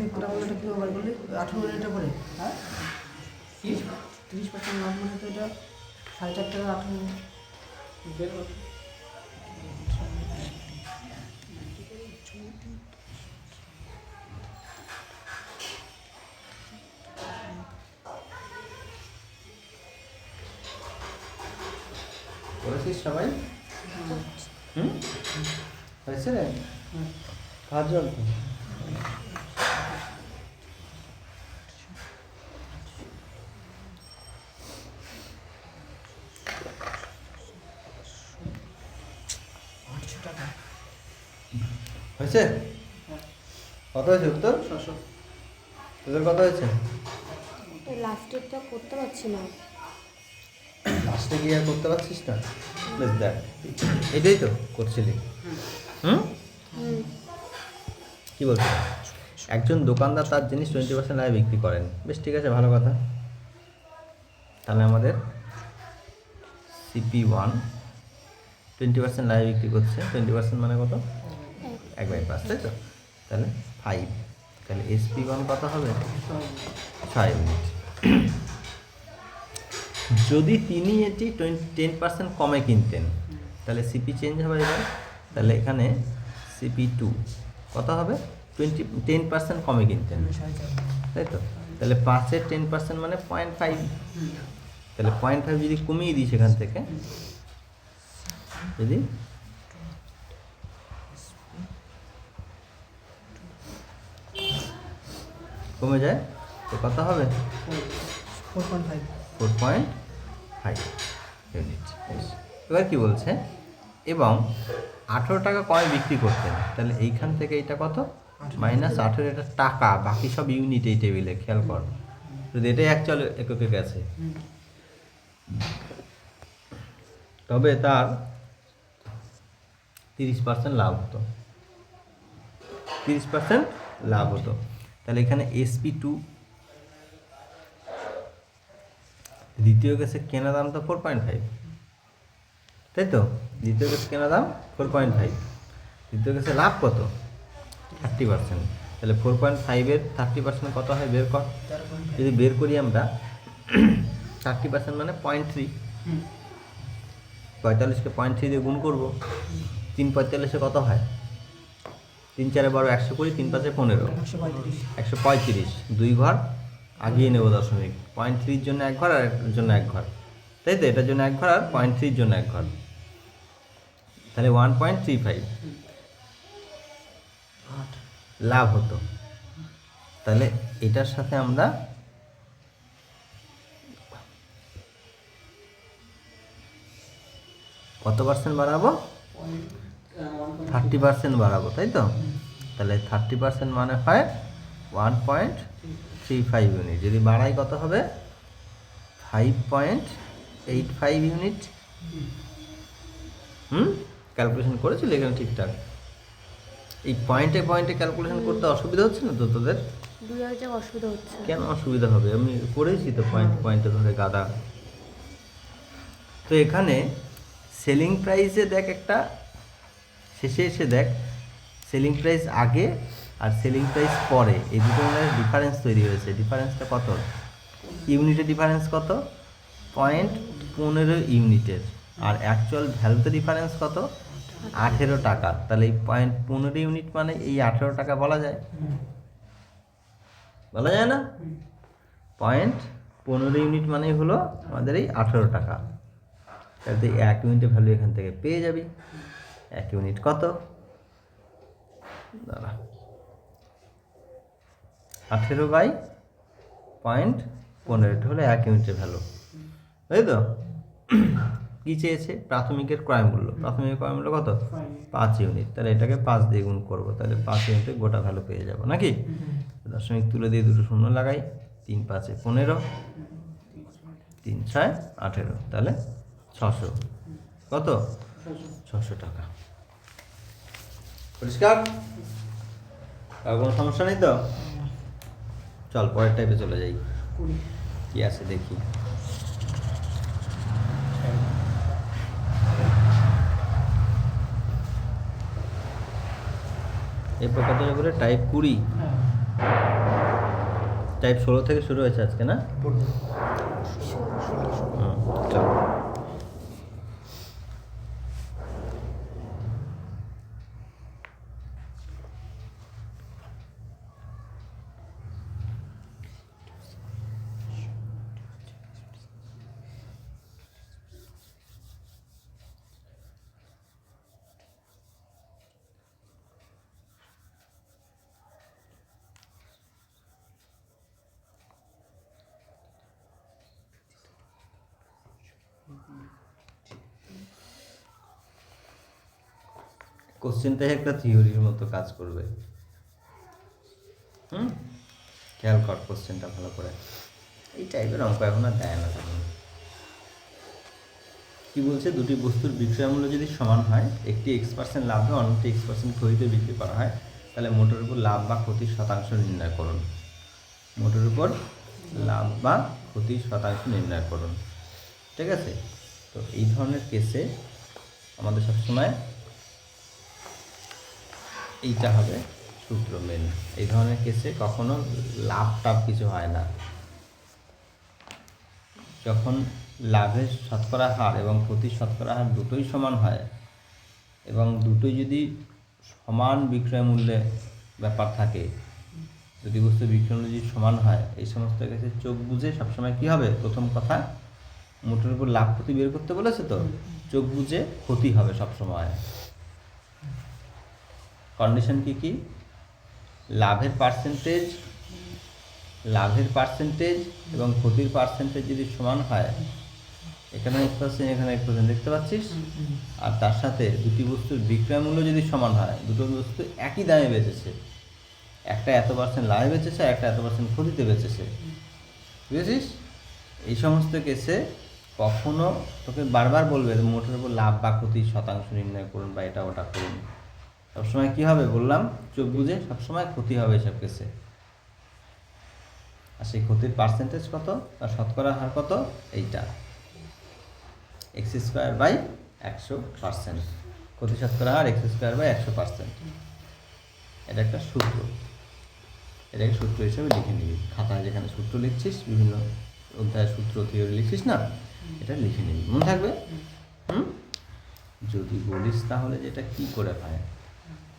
থেকে কোটা বলটা কীভাবে বার করলি 18 মিনিটের পরে হ্যাঁ 30% লাভ মানে তো এটা 4.5 টাকা 18 মিনিট বের কর। করেছিস সবাই? হুম, হয়েছে রে? খাওয়ার জল তো? হয়েছে? কত হয়েছে উত্তর? 600 তোদের কত হয়েছে? লাস্টেরটা করতে পারছি না। লাস্টে গিয়ে আর করতে পারছিস না? বেশ দেখ, এটাই তো করছিলি। হুম, হুম, কি বলছো? একজন দোকানদার তার জিনিস 20% লাভে বিক্রি করেন। বেশ, ঠিক আছে, ভালো কথা। তাহলে আমাদের CP1 20% লাভে বিক্রি করছে। 20% মানে কত? 1/5, তাই তো? তাহলে 5। তাহলে SP1 কত হবে? 6 ইউনিট। যদি তিনি এটি 10% কমে কিনতেন তাহলে সিপি চেঞ্জ হবে এবার। তাহলে এখানে CP2 কত হবে? 10% কমে কিনতেন, তাই তো? তাহলে 5-এর 10% মানে 0.5। তাহলে 0.5 যদি কমিয়ে দিই সেখান থেকে, যদি কমে যায় তো কত হবে? 4.5 4.5 ইউনিট। এবার কি বলছে? এবং 18 টাকা কমে বিক্রি করতেন, তাহলে এইখান থেকে এটা কত? -18। এটা টাকা, বাকি সব ইউনিট এই টেবিলে, খেয়াল কর। যদি এটাই অ্যাকচুয়াল এককে গেছে, তবে তার 30% লাভ হতো। 30% লাভ হতো। তাহলে এখানে SP2 দ্বিতীয় কেসে কেনা দাম তো 4.5, তাই তো? দ্বিতীয় কেসে কেনা দাম 4.5, দ্বিতীয় কেসে লাভ কত? 30%। তাহলে 4.5-এর 30% কত হয় বের কর। যদি বের করি আমরা 30% মানে 0.3। 45-কে 0.3 দিয়ে গুণ করবো। 3 45-এ কত হয়? 3 4 12, 120, 3 5 15, 135। 2 ঘর আগিয়ে নেব দশমিক। 0.3-র জন্য 1 ঘর আর এটার জন্য 1 ঘর, তাই তো? এটার জন্য 1 ঘর আর 0.3-র জন্য 1 ঘর, তাহলে 1.35 লাভ হতো। তাহলে এটার সাথে আমরা কত পার্সেন্ট বাড়াবো? 30% বাড়াবো, তাই তো? তাহলে 30% মানে হয় 1.35 ইউনিট। যদি বাড়াই কত হবে? 5.85 ইউনিট। ক্যালকুলেশন করেছিল এখানে ঠিকঠাক? এই পয়েন্টে পয়েন্টে ক্যালকুলেশন করতে অসুবিধা হচ্ছে না তো তোদের? 2 জায়গায় অসুবিধা হচ্ছে। কেন অসুবিধা হবে? আমি করেছি তো পয়েন্টে পয়েন্টে ধরে গাদা। তো এখানে সেলিং প্রাইসে দেখ, একটা শেষে এসে দেখ সেলিং প্রাইস আগে আর সেলিং প্রাইস পরে, এই দুটো মধ্যে ডিফারেন্স তৈরি হয়েছে। ডিফারেন্সটা কত? ইউনিটের ডিফারেন্স কত? 0.15 ইউনিটের। আর অ্যাকচুয়াল ভ্যালুতে ডিফারেন্স কত? 18 টাকা। তাহলে এই 0.15 ইউনিট মানে এই 18 টাকা বলা যায়? বলা যায় না? 0.15 ইউনিট মানে হলো আমাদের এই 18 টাকা। তাহলে 1 ইউনিটের ভ্যালু এখান থেকে পেয়ে যাবি। 1 ইউনিট কত? দাঁড়া, 18/0.15 হলো 1 ইউনিটের ভ্যালু, তাই তো? কী চেয়েছে? প্রাথমিকের ক্রয় মূল্য। প্রাথমিকের ক্রয় মূল্য কত? 5 ইউনিট। তাহলে এটাকে 5 দিয়ে গুণ করবো, তাহলে 5 ইউনিটের গোটা ভ্যালু পেয়ে যাবো নাকি? দশমিক তুলে দিয়ে দুটো শূন্য লাগাই। 3 5 15, 3 6 18, তাহলে 600। কত? 600 টাকা। পরিষ্কার? আর কোনো সমস্যা নেই তো? চল পরের টাইপে চলে যাই, কি আছে দেখি। এরপর কত বলে? টাইপ 20। টাইপ 16 থেকে শুরু হয়েছে আজকে, না? চলো। কোশ্চেনটাই একটা থিওরির মতো কাজ করবে। খেয়াল কর কোশ্চেনটা ভালো করে। এই টাইপের অঙ্ক এখন আর দেয় না তেমন। কি বলছে, দুটি বস্তুর বিক্রয় মূল্য যদি সমান হয়, একটি X% লাভে অন্যটি X% ক্ষতিতে বিক্রি করা হয়, তাহলে মোটের উপর লাভ বা ক্ষতির শতাংশ নির্ণয় করুন। মোটের উপর লাভ বা ক্ষতির শতাংশ নির্ণয় করুন। ঠিক আছে? তো এই ধরনের কেসে আমাদের সবসময় এইটা হবে সূত্র মেন। এই ধরনের কেসে কখনো লাভ টাভ কিছু হয় না। যখন লাভের শতকরা হার এবং ক্ষতির শতকরা হার দুটোই সমান হয় এবং দুটোই যদি সমান বিক্রয় মূল্যে ব্যাপার থাকে, যদি বস্তু বিক্রয় মূল্য যদি সমান হয়, এই সমস্ত কেসে চোখ বুঝে সবসময় কী হবে, প্রথম কথা মোটের উপর লাভ ক্ষতি বের করতে বলেছে, তো চোখ বুঝে ক্ষতি হবে সবসময়। কন্ডিশন কি লাভের পার্সেন্টেজ এবং ক্ষতির পার্সেন্টেজ যদি সমান হয়, এখানে 1% এখানে 1% দেখতে পাচ্ছিস, আর তার সাথে দুটি বস্তুর বিক্রয় মূল্য যদি সমান হয়, দুটো বস্তু একই দামে বেচেছে, একটা এত% লাভে বেচেছে, একটা এত% ক্ষতিতে বেচেছে, বুঝেছিস? এই সমস্ত কেসে কখনো তোকে বারবার বলবে মোটের উপর লাভ বা ক্ষতির শতাংশ নির্ণয় করুন বা এটা ওটা করুন। সবসময় কী হবে বললাম, চোখ বুঝে সবসময় ক্ষতি হবে এসব কেসে। আর সেই ক্ষতির পার্সেন্টেজ কত আর শতকরা হার কত, এইটা x²/100%। ক্ষতি শতকরা হার x²/100%। এটা একটা সূত্র, এটাকে সূত্র হিসেবে লিখে নিবি খাতায়, যেখানে সূত্র লিখছিস, বিভিন্ন অধ্যায়ের সূত্র থিওরি লিখছিস না, এটা লিখে নিবি, মনে থাকবে। যদি বলিস তাহলে যেটা কি করে হয়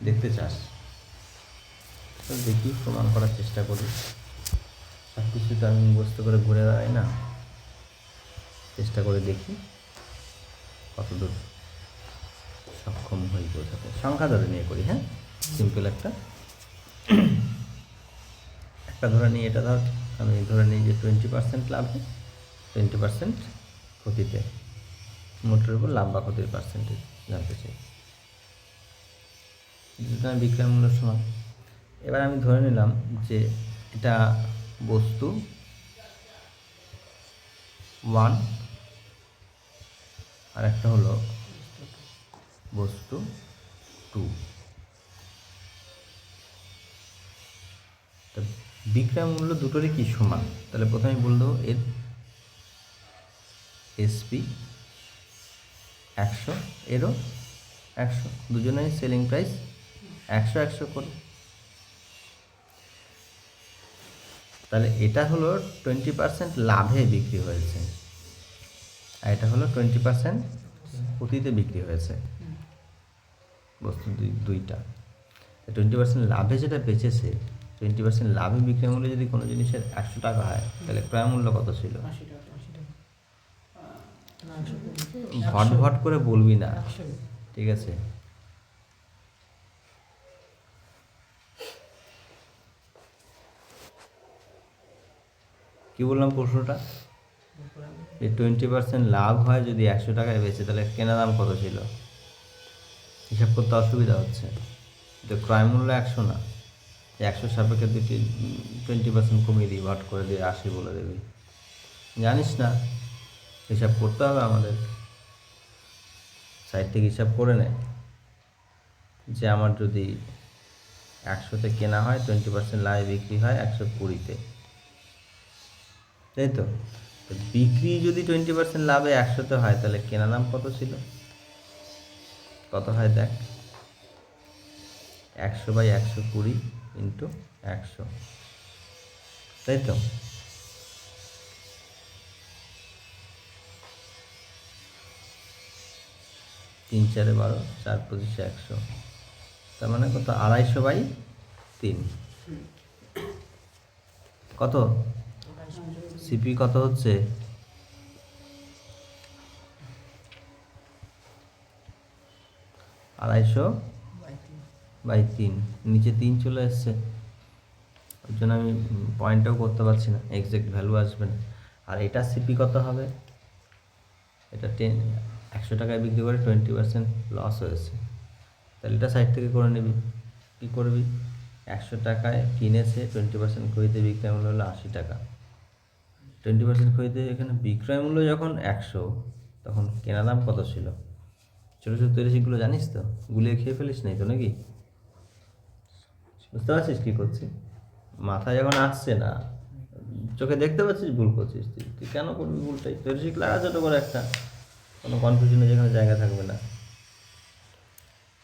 দেখতে চাস, তো দেখি প্রমাণ করার চেষ্টা করি। সব কিছু তো আমি মুখস্থ করে ঘুরে বেড়াই না, চেষ্টা করে দেখি কতদূর সক্ষম হই বোঝাতে। সংখ্যা ধরে নিয়ে করি, হ্যাঁ, সিম্পল একটা ধরে নিই। এটা ধর, আমি ধরে নিই যে 20% লাভে 20% ক্ষতিতে, মোটের উপর লাভ বা ক্ষতির পার্সেন্টেজ জানতে চাই। আমি বিক্রয় মূল্য সমান, এবার আমি ধরে নিলাম যে এটা বস্তু 1 আর একটা হলো বস্তু 2। তো বিক্রয় মূল্য দুটোরই কি সমান, তাহলে প্রথমে বল দেবো এর এসপি 100, এরও 100, দুজনেই সেলিং প্রাইস 100 করে। তাহলে এটা হলো 20% লাভে বিক্রি হয়েছে, আর এটা হলো 20% ক্ষতিতে বিক্রি হয়েছে বস্তু দুইটা। 20% লাভে যেটা বেচেছে, 20% লাভে বিক্রয় মূল্য যদি কোনো জিনিসের 100 টাকা হয়, তাহলে ক্রয় মূল্য কত ছিল? ভট করে বলবি না, ঠিক আছে? কি বললাম প্রশ্নটা? এই 20% লাভ হয় যদি 100 টাকায় বেচে, তাহলে কেনা দাম কত ছিল? হিসাব করতে অসুবিধা হচ্ছে, তো ক্রয় মূল্য 100 না, 100 সাপেক্ষে 20% কমিয়ে দিই, ভট করে দিয়ে 80 বলে দেবি। জানিস না, হিসাব করতে হবে আমাদের। সাইড থেকে হিসাব করে নে যে আমার যদি 100-তে কেনা হয়, 20% লাভে বিক্রি হয় 120-তে, তাই তো? বিক্রি যদি 20% লাভে 100-তে হয়, তাহলে কেনা দাম কত ছিল, কত হয় দেখ। 100/120 ইন্টু 100, তাই তো? তিন 4 12, 4 25 100, তার মানে কত? 250/3। কত সিপি কত হচ্ছে? 250/3, নিচে 3 চলে এসছে, ওই জন্য আমি পয়েন্টটাও করতে পারছি না, এক্সাক্ট ভ্যালু আসবে না। আর এটা সিপি কত হবে? এটা 100 টাকায় বিক্রি করে 20% লস হয়েছে, তাহলে এটা সাইড থেকে করে নিবি। কী করবি? 100 টাকায় কিনেছে, 20% খরিদে বিক্রয় মূল্য হলো 80 টাকা। 20% খরিদে এখানে বিক্রয় মূল্য যখন 100, তখন কেনা দাম কত ছিল? ছোটো ছোটো তৈরিগুলো জানিস তো, গুলিয়ে খেয়ে ফেলিস নাই তো নাকি? বুঝতে পারছিস কী করছি? মাথায় যখন আসছে না, চোখে দেখতে পাচ্ছিস ভুল করছিস, তুই কেন করবি ভুলটাই? তৈরি লাগা ছোটো করে একটা, কোনো কনফিউশনে যেখানে জায়গা থাকবে না।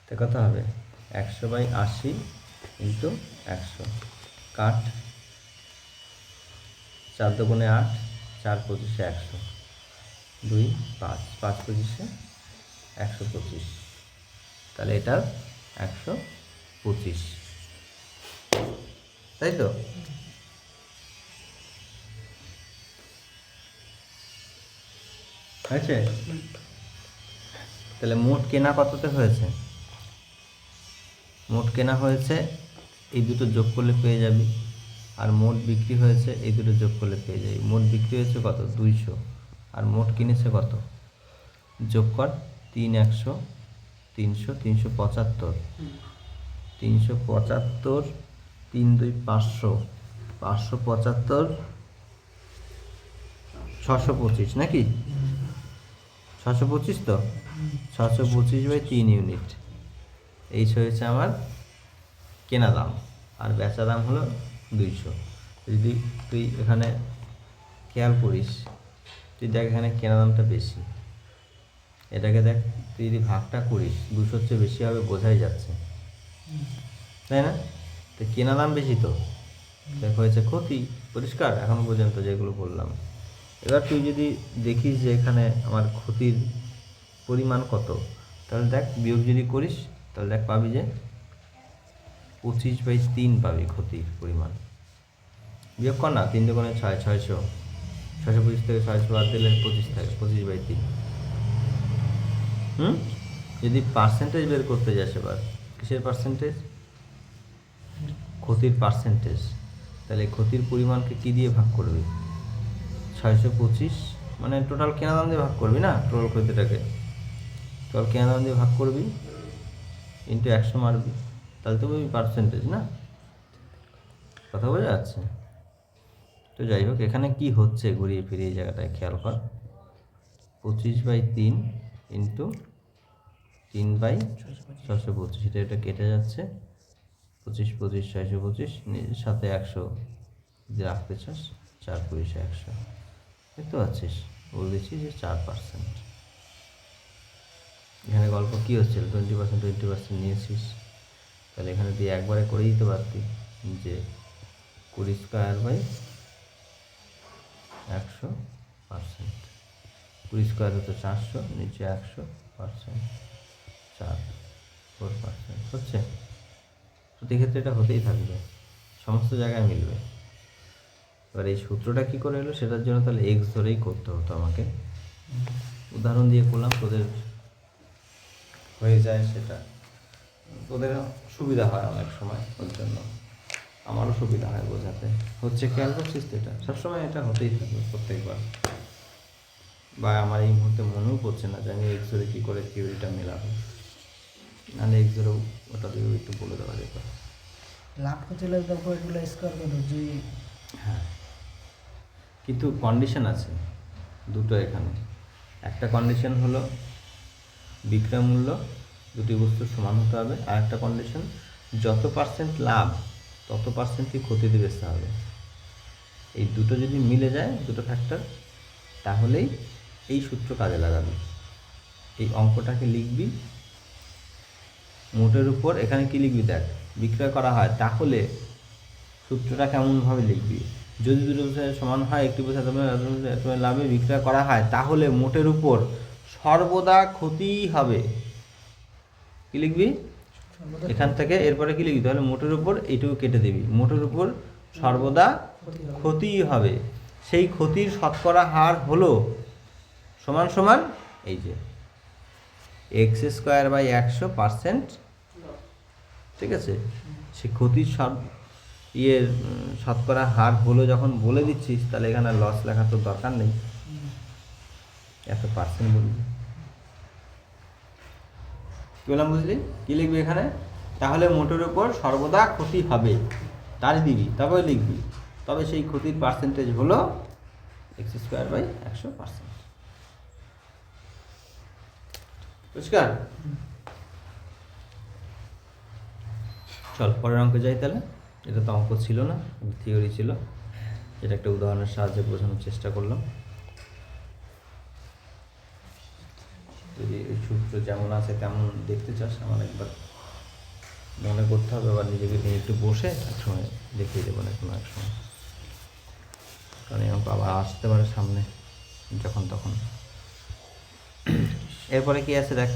তো কত হবে? 100/80 ইন্টু 100, কাট 4 দুগুণে 8, 4 25 100, 2 5, 5 25 125, তাহলে এটার 125, তাই তো? হয়েছে? তাহলে মোট কেনা কততে হয়েছে? মোট কেনা হয়েছে, এই দুটো যোগ করলে পেয়ে যাবি। আর মোট বিক্রি হয়েছে, এই দুটো যোগ করলে পেয়ে যাবি। মোট বিক্রি হয়েছে কত? 200। আর মোট কিনেছে কত? যোগ কর, 3 100, 300, 375, 375, 3 2 500, 575, 625 নাকি? 625 তো? 625/3 ইউনিট, এই হয়েছে আমার কেনা দাম। আর বেচা দাম হলো 200। যদি তুই এখানে খেয়াল করিস, তুই দেখ এখানে কেনা দামটা বেশি, এটাকে দেখ, তুই যদি ভাগটা করিস 200 চেয়ে বেশি হবে, বোঝাই যাচ্ছে, তাই না? তো কেনা দাম বেশি, তো দেখ হয়েছে ক্ষতি, পরিষ্কার এখনো পর্যন্ত যেগুলো বললাম। এবার তুই যদি দেখিস যে এখানে আমার ক্ষতির পরিমাণ কত, তাহলে দেখ বিয়োগ যদি করিস, তাহলে দেখ পাবি যে 25/3 পাবি ক্ষতির পরিমাণ। বিয়োগ কর না, 3 দুগুণে 6, 600, 625 থেকে 600 বাদ দিলে 25 থাকে, 25/3। যদি পার্সেন্টেজ বের করতে যাস, এবার কিসের পার্সেন্টেজ? ক্ষতির পার্সেন্টেজ। তাহলে ক্ষতির পরিমাণকে কী দিয়ে ভাগ করবি? 625 মানে টোটাল কেনা দাম দিয়ে ভাগ করবি না, টোটাল ক্ষতিটাকে টোটাল কেনা দাম দিয়ে ভাগ করবি, ইন্টু 100 মারবি, তাহলে তো ওই পার্সেন্টেজ না। কথা বোঝা যাচ্ছে? তো যাই হোক, এখানে কি হচ্ছে ঘুরিয়ে ফিরিয়ে এই জায়গাটায় খেয়াল কর। 25/3 ইন্টু 3/625, এটা কেটে যাচ্ছে, 25 25 625, নিজের সাথে 100 যদি রাখতে চাস, 4 20 100, দেখতে পাচ্ছিস বলেছি যে 4%। এখানে গল্প কী হচ্ছিল? 20% নিয়েছিস, তাহলে এখানে তুই একবারে করে দিতে পারতি যে 20² 100%, 20² হতো 400, নিচে 100%, 4% হচ্ছে। প্রতি ক্ষেত্রে এটা হতেই থাকবে, সমস্ত জায়গায় মিলবে। এবার এই সূত্রটা কী করে এলো, সেটার জন্য তাহলে এক্স ধরেই করতে হতো আমাকে। উদাহরণ দিয়ে করলাম, তোদের হয়ে যায়, সেটা তোদের সুবিধা হয় অনেক সময়, ওর জন্য আমারও সুবিধা হয় বোঝাতে। হচ্ছে খেয়াল করছিস তো? এটা সবসময় এটা হতেই থাকবে প্রত্যেকবার। বা আমার এই মুহূর্তে মনেও পড়ছে না যে আমি এক্স ধরে কী করে থিওরিটা মেলাবো, নাহলে এক্স ধরেও ওটা দিয়েও একটু বলে দেওয়া যেত। লাভ করতে হলে তারপর এগুলো স্কোয়ার করো যে। হ্যাঁ, কিন্তু কন্ডিশন আছে দুটো এখানে। একটা কন্ডিশন হলো বিক্রয় মূল্য দুটি বস্তুর সমান হতে হবে, আর একটা কন্ডিশন যত পার্সেন্ট লাভ তত পার্সেন্টই ক্ষতিতে বেচতে হবে। এই দুটো যদি মিলে যায়, দুটো ফ্যাক্টর, তাহলেই এই সূত্র কাজে লাগাবি। এই অঙ্কটাকে লিখবি মোটের উপর, এখানে কি লিখবি দেখ, বিক্রয় করা হয়, তাহলে সূত্রটা কেমনভাবে লিখবি? যদি দুটো বোঝায় সমান হয়, একটি বোঝায় তোমার লাভে বিক্রয় করা হয়, তাহলে মোটের উপর সর্বদা ক্ষতিই হবে। কি লিখবি এখান থেকে? এরপরে কি লিখবি তাহলে? মোটের উপর এইটুকু কেটে দিবি, মোটের উপর সর্বদা ক্ষতিই হবে। সেই ক্ষতির শতকরা হার হলো সমান সমান এই যে x²/100%, ঠিক আছে? সে ক্ষতির শতকরা হার হলো যখন বলে দিচ্ছিস, তাহলে এখানে লস লেখার তো দরকার নেই, এত পার্সেন্ট বলবি। কি বললাম বুঝলি? কি লিখবি এখানে? তাহলে মোটের উপর সর্বদা ক্ষতি হবে তারই দিবি, তবে লিখবি, তবে সেই ক্ষতির পার্সেন্টেজ হলো x²/100%। বুঝকার? চল পরের অঙ্কে যাই তাহলে। এটা তো অঙ্ক ছিল না, থিওরি ছিল, এটা একটা উদাহরণের সাহায্যে বোঝানোর চেষ্টা করলাম। যদি এই সূত্র যেমন আছে তেমন দেখতে চাস, আমার একবার মনে করতে হবে, আবার নিজেকে নিয়ে একটু বসে এক সময় দেখিয়ে দেবো না কোনো এক সময়, কারণ এই অঙ্ক আবার আসতে পারে সামনে যখন তখন। এরপরে কি আছে দেখ,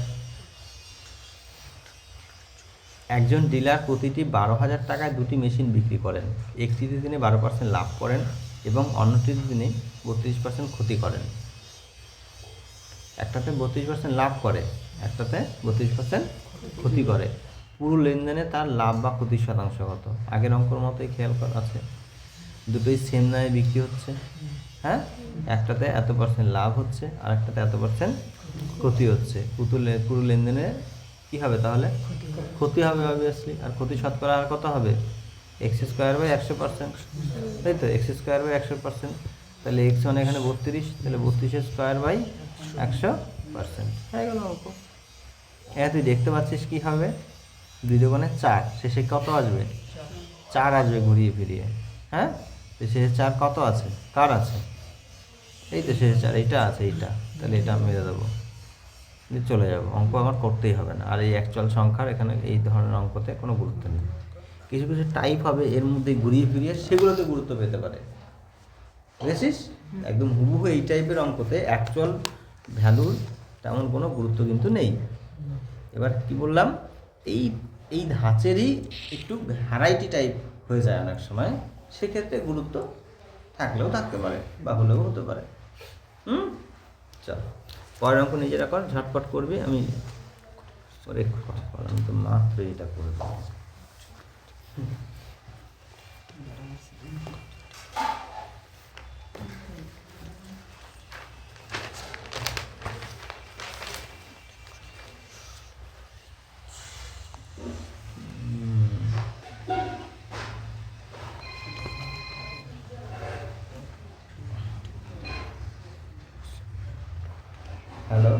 একজন ডিলার প্রতিটি 12,000 টাকায় দুটি মেশিন বিক্রি করেন। একটিতে তিনি 12% লাভ করেন এবং অন্যটিতে তিনি 32% ক্ষতি করেন। একটাতে 32% লাভ করে, একটাতে 32% ক্ষতি করে। পুরো লেনদেনে তার লাভ বা ক্ষতির শতাংশ কত? আগের অঙ্কর মতোই খেয়াল করা আছে, দুটোই সেম দামে বিক্রি হচ্ছে, হ্যাঁ? একটাতে এত % লাভ হচ্ছে আর একটাতে এত % ক্ষতি হচ্ছে। পুরো লেনদেনে কী হবে তাহলে? ক্ষতি হবে অবভিয়াসলি। আর ক্ষতি শতকরা আর কত হবে? x²/100%, তাই তো? x²/100%, তাহলে x মানে এখানে 32, তাহলে 32²/100% হয়ে গেল অঙ্ক। হ্যাঁ, তুই দেখতে পাচ্ছিস কী হবে? 2 × 4, শেষে কত আসবে? 4 আসবে ঘুরিয়ে ফিরিয়ে, হ্যাঁ? তো শেষে 4 কত আছে? কার আছে? এই তো শেষে 4, এইটা আছে, এইটা, তাহলে এটা আমি মেরে দেবো, চলে যাবো, অঙ্ক আমার করতেই হবে না। আর এই অ্যাকচুয়াল সংখ্যার এখানে এই ধরনের অঙ্কতে কোনো গুরুত্ব নেই। কিছু কিছু টাইপ হবে এর মধ্যে ঘুরিয়ে ফিরিয়ে, সেগুলোতে গুরুত্ব পেতে পারে, বুঝেছিস? একদম হুবহু এই টাইপের অঙ্কতে অ্যাকচুয়াল ভ্যালুর তেমন কোনো গুরুত্ব কিন্তু নেই। এবার কি বললাম, এই ধাঁচেরই একটু ভ্যারাইটি টাইপ হয়ে যায় অনেক সময়, সেক্ষেত্রে গুরুত্ব থাকলেও থাকতে পারে বা হলেও হতে পারে। চল পরের অঙ্ক নিজেরা কর, ঝটপট করবি, আমি পরে করলাম তো মাত্র এটা করে দেবো। হ্যালো,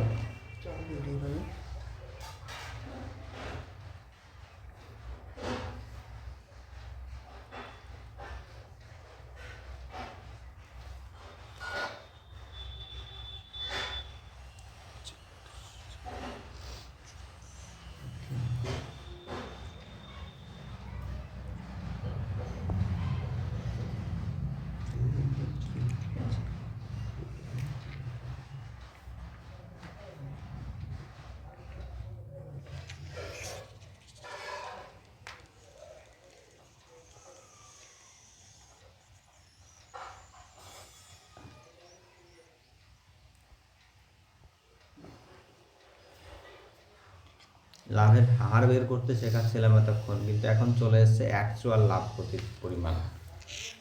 লাভের হার বের করতে শেখাচ্ছিলাম এতক্ষণ, কিন্তু এখন চলে এসছে অ্যাকচুয়াল লাভ ক্ষতির পরিমাণ,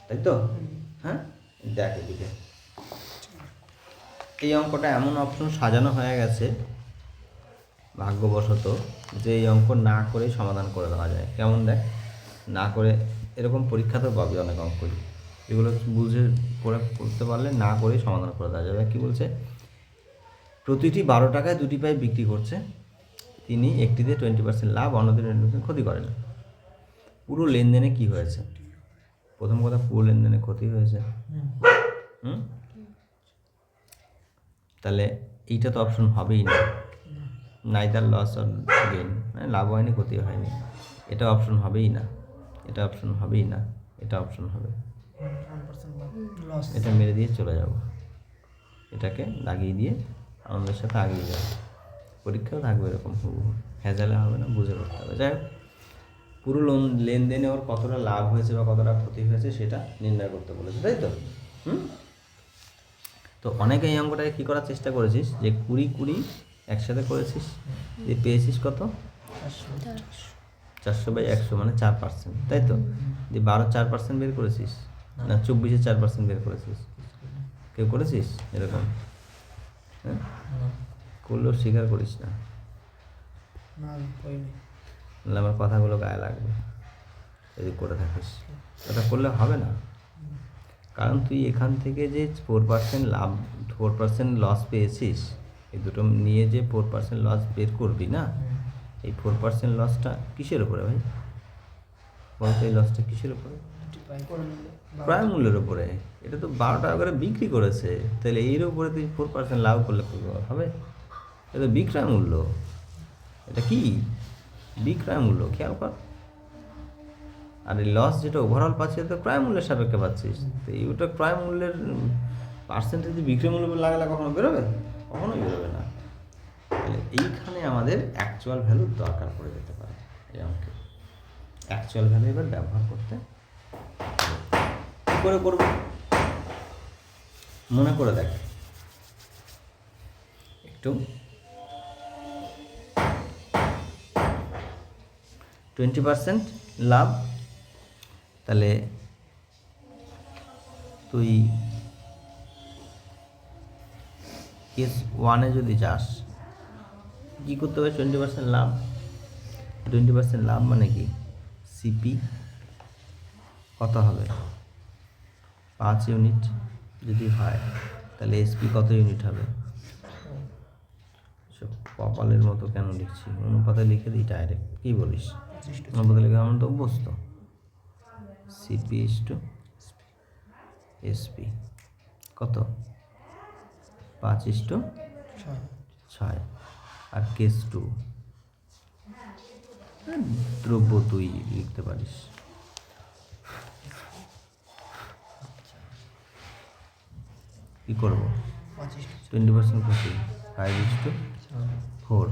তাই তো? হ্যাঁ, দেখ এদিকে এই অঙ্কটা এমন অপশন সাজানো হয়ে গেছে ভাগ্যবশত যে এই অঙ্ক না করেই সমাধান করে দেওয়া যায়। কেমন দেখ, না করে এরকম পরীক্ষাতেও পাবি অনেক অঙ্কই, এগুলো বুঝে করতে পারলে না করেই সমাধান করে দেওয়া যাবে। কী বলছে? প্রতিটি 12 টাকায় দুটি পাইপ বিক্রি করছে, তিনি একটিতে 20% লাভ, অন্যটিতে 20% ক্ষতি করেন। পুরো লেনদেনে কি হয়েছে? প্রথম কথা, পুরো লেনদেনে ক্ষতি হয়েছে। তাহলে এইটা তো অপশন হবেই না, নাইদার লস অর গেইন, মানে লাভ হয়নি ক্ষতি হয়নি। এটা অপশন হবেই না, এটা অপশন হবেই না, এটা অপশন হবে। 1% লস। এটা মেরে দিয়ে চলে যাব, এটাকে লাগিয়ে দিয়ে আনন্দের সাথে আগিয়ে যাবে। পরীক্ষাও থাকবে এরকম, ভেজালে হবে না, বুঝে করতে হবে। যাই হোক, পুরো লেনদেনে ওর কতটা লাভ হয়েছে বা কতটা ক্ষতি হয়েছে সেটা নির্ণয় করতে বলেছে, তাই তো? তো অনেকে এই অঙ্কটাকে কী করার চেষ্টা করেছিস যে 20 একসাথে করেছিস, যে পেয়েছিস কত? 400/100 মানে 4%, তাই তো? যে 4% বের করেছিস, না 4% বের করেছিস? কেউ করেছিস এরকম? হ্যাঁ, করলেও স্বীকার করিস না, না কইনি। নাহলে আমার কথাগুলো গায়ে লাগবে যদি করে থাকিস। ওটা করলে হবে না, কারণ তুই এখান থেকে যে 4% লাভ, 4% লস পেয়েছিস, এই দুটো নিয়ে যে 4% লস বের করবি না, এই 4% লসটা কিসের উপরে ভাই বলতো? এই লসটা কিসের উপরে? ক্রয় মূল্যের উপরে। এটা তো 12 টাকা করে বিক্রি করেছে, তাহলে এর উপরে তুই 4% লাভ করলে হবে? এটা তো বিক্রয় মূল্য। এটা কি বিক্রয় মূল্য, খেয়াল কর। আর এই লস যেটা ওভারঅল পাচ্ছিস তো ক্রয় মূল্যের সাপেক্ষে পাচ্ছিস, তো ওটা ক্রয় মূল্যের পার্সেন্টেজ বিক্রয় মূল্য লাগালে কখনো বেরোবে? কখনোই বেরোবে না। তাহলে এইখানে আমাদের অ্যাকচুয়াল ভ্যালুর দরকার পড়ে যেতে পারে এই অঙ্কে। অ্যাকচুয়াল ভ্যালু এবার ব্যবহার করতে কী করে করব মনে করে দেখ একটু। 20% লাভ, তাহলে তুই কেস 1-এ যদি যাস কী করতে হবে? 20% লাভ, 20% লাভ মানে কি? সিপি কত হবে? 5 ইউনিট যদি হয়, তাহলে এসপি কত ইউনিট হবে? সব কপালের মতো কেন লিখছি? অনুপাতে লিখে দিই ডাইরেক্ট, কী বলিস? অনুপাতে লিখে আমার তো অভ্যস্ত। সিপি ইস টু এসপি কত? 5:6। আর কেস 2 দ্রব্য তুই লিখতে পারিস। কী করবো? 20% ক্ষতি, 5:4।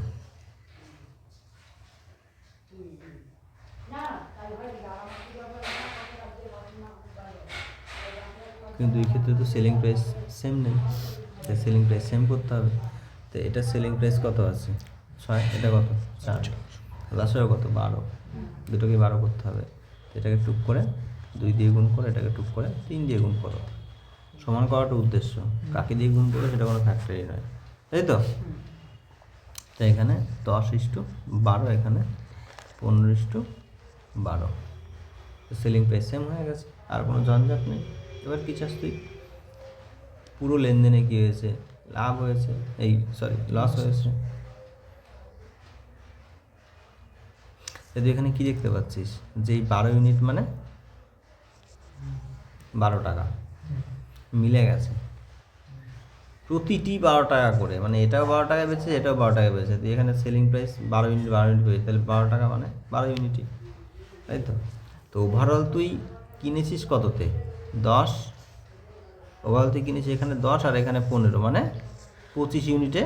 কিন্তু এই ক্ষেত্রে তো সেলিং প্রাইস সেম নেই, তাই সেলিং প্রাইস সেম করতে হবে। তো এটা সেলিং প্রাইস কত আছে? 6, এটা কত? 4, লাস্টেও কত? 12। দুটোকে 12 করতে হবে। এটাকে টুক করে 2 দিয়ে গুণ করে, এটাকে টুক করে 3 দিয়ে গুণ করো। সমান করাটা উদ্দেশ্য, কাকে দিয়ে গুণ করো সেটা কোনো ফ্যাক্টরি নয়, তাই তো? তাই এখানে 10:12, এখানে 15:12। সেলিং প্রাইস সেম হয়ে গেছে, আর কোনো ঝঞ্ঝাট নেই। এবার কি চাস তুই? পুরো লেনদেনে কী হয়েছে? লাভ হয়েছে, লস হয়েছে। তুই এখানে কি দেখতে পাচ্ছিস? যে এই 12 ইউনিট মানে 12 টাকা মিলে গেছে, প্রতিটি 12 টাকা করে, মানে এটাও 12 টাকায় বেচেছে, এটাও 12 টাকায় বেচেছে। তুই এখানে সেলিং প্রাইস 12 ইউনিট পেয়েছিস, তাহলে 12 টাকা মানে 12 ইউনিটই, তাই তো? তো ওভারঅল তুই কিনেছিস কততে? 10। ওভারঅল তুই কিনেছিস এখানে 10 আর এখানে 15, মানে 25 ইউনিটে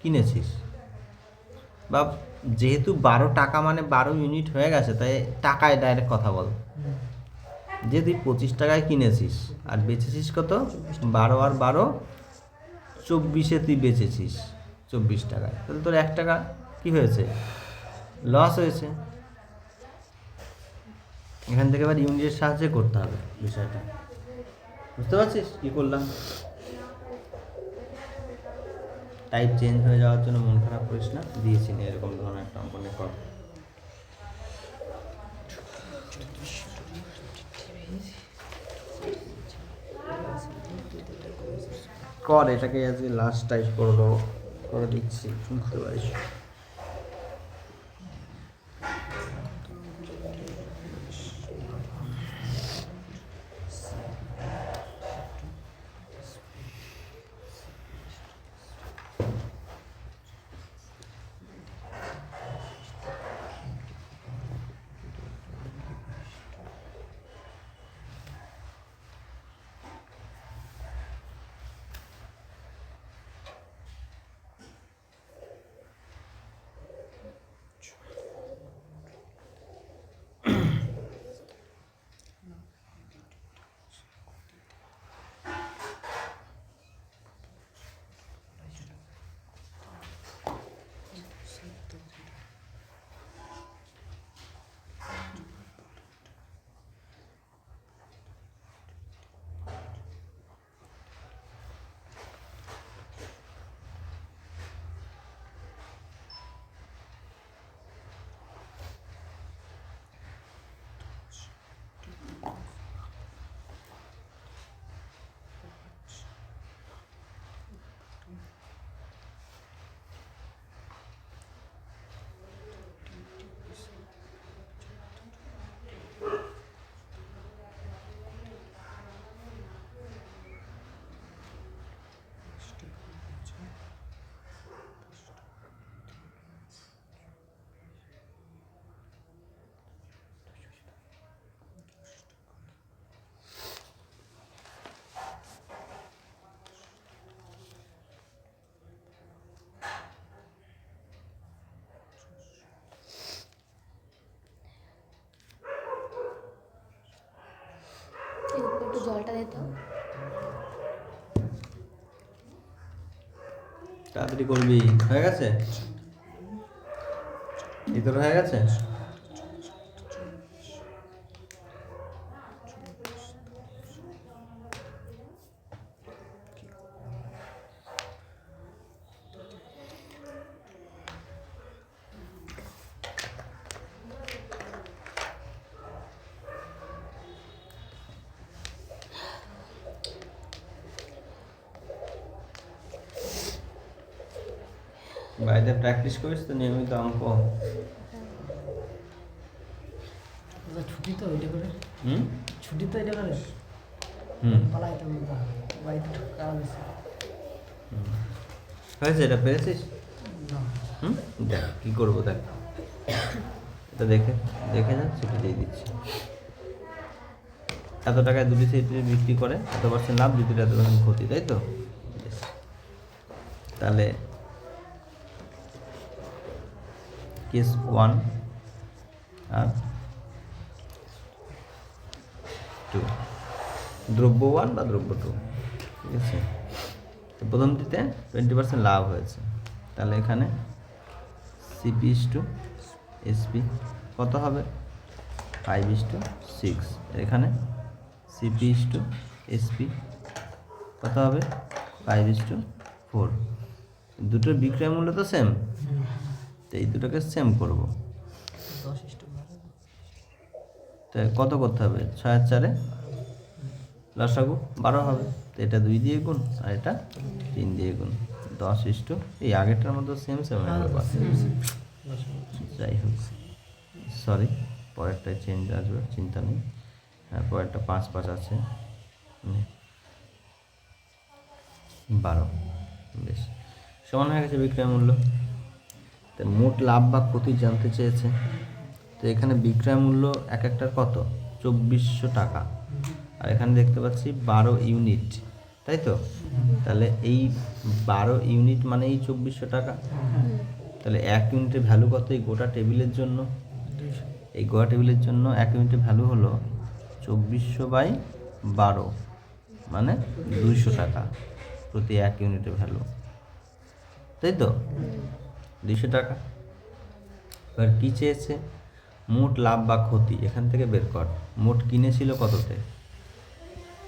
কিনেছিস। বা যেহেতু 12 টাকা মানে 12 ইউনিট হয়ে গেছে, তাই টাকায় ডাইরেক্ট কথা বল। যে তুই 25 টাকায় কিনেছিস আর বেচেছিস কত? 12 আর 12 24-এ তুই বেচেছিস 24 টাকায়, তাহলে তোর 1 টাকা কী হয়েছে? লস হয়েছে। এখান থেকে এবার ইউনিটের সাহায্যে করতে হবে বিষয়টা, বুঝতে পারছিস কী করলাম? টাইপ চেঞ্জ হয়ে যাওয়ার জন্য মন খারাপ করিস না, দিয়েছি না এরকম ধরনের একটা অঙ্ক নিয়ে কর। এটাকে আজকে লাস্ট টাইপ করে দিচ্ছি, বুঝতে পারিস? তাই তো তাড়াতাড়ি করবি। হয়ে গেছে? এই তোর হয়ে গেছে? বাড়িতে প্র্যাকটিস করিস তো নিয়মিত অঙ্ক? ছুটি তো এটা করে, হুম ছুটি তো এটা করে পালাইতে বাড়িতে ঢোকা হয়েছে হয়েছে? এটা পেরেছিস? না। দেখ কী করবো, দেখ এটা দেখে দেখে যা, সেটা দিয়ে দিচ্ছি। এত টাকায় দুটি সেট বিক্রি করে এত % লাভ, দুটির এত % ক্ষতি, তাই তো? বেশ। তাহলে কেস 1 আর 2, দ্রব্য 1 বা দ্রব্য 2, ঠিক আছে? তো প্রথমটিতে 20% লাভ হয়েছে, তাহলে এখানে CP/SP কত হবে? 5/6। এখানে CP/SP কত হবে? 5/4। দুটোর বিক্রয় মূল্য তো সেম, তো এই দুটোকে সেম করব। 10/12 তো কত করতে হবে? 6 আর 4 লসাগু 12 হবে, তো এটা 2 দিয়ে গুণ আর এটা 3 দিয়ে গুণ। 10 এই আগেরটার মতো সেম সেম হয়ে গেল। যাই হোক, সরি, পরেরটায় চেঞ্জ আসবে, চিন্তা নেই। হ্যাঁ, পরেরটা 5 আছে, 12। বেশ, সমান হয়ে গেছে বিক্রয় মূল্য। তো মোট লাভ বা ক্ষতি জানতে চেয়েছে, তো এখানে বিক্রয় মূল্য এক একটার কত? 2400 টাকা, আর এখানে দেখতে পাচ্ছি 12 ইউনিট, তাই তো? তাহলে এই 12 ইউনিট মানেই 2400 টাকা। তাহলে 1 ইউনিটের ভ্যালু কত এই গোটা টেবিলের জন্য? এই গোটা টেবিলের জন্য 1 ইউনিটের ভ্যালু হলো 2400/12, মানে 200 টাকা প্রতি 1 ইউনিটের ভ্যালু, তাই তো? 200 টাকা। এবার কী চেয়েছে? মোট লাভ বা ক্ষতি এখান থেকে বের কর। মোট কিনেছিল কততে?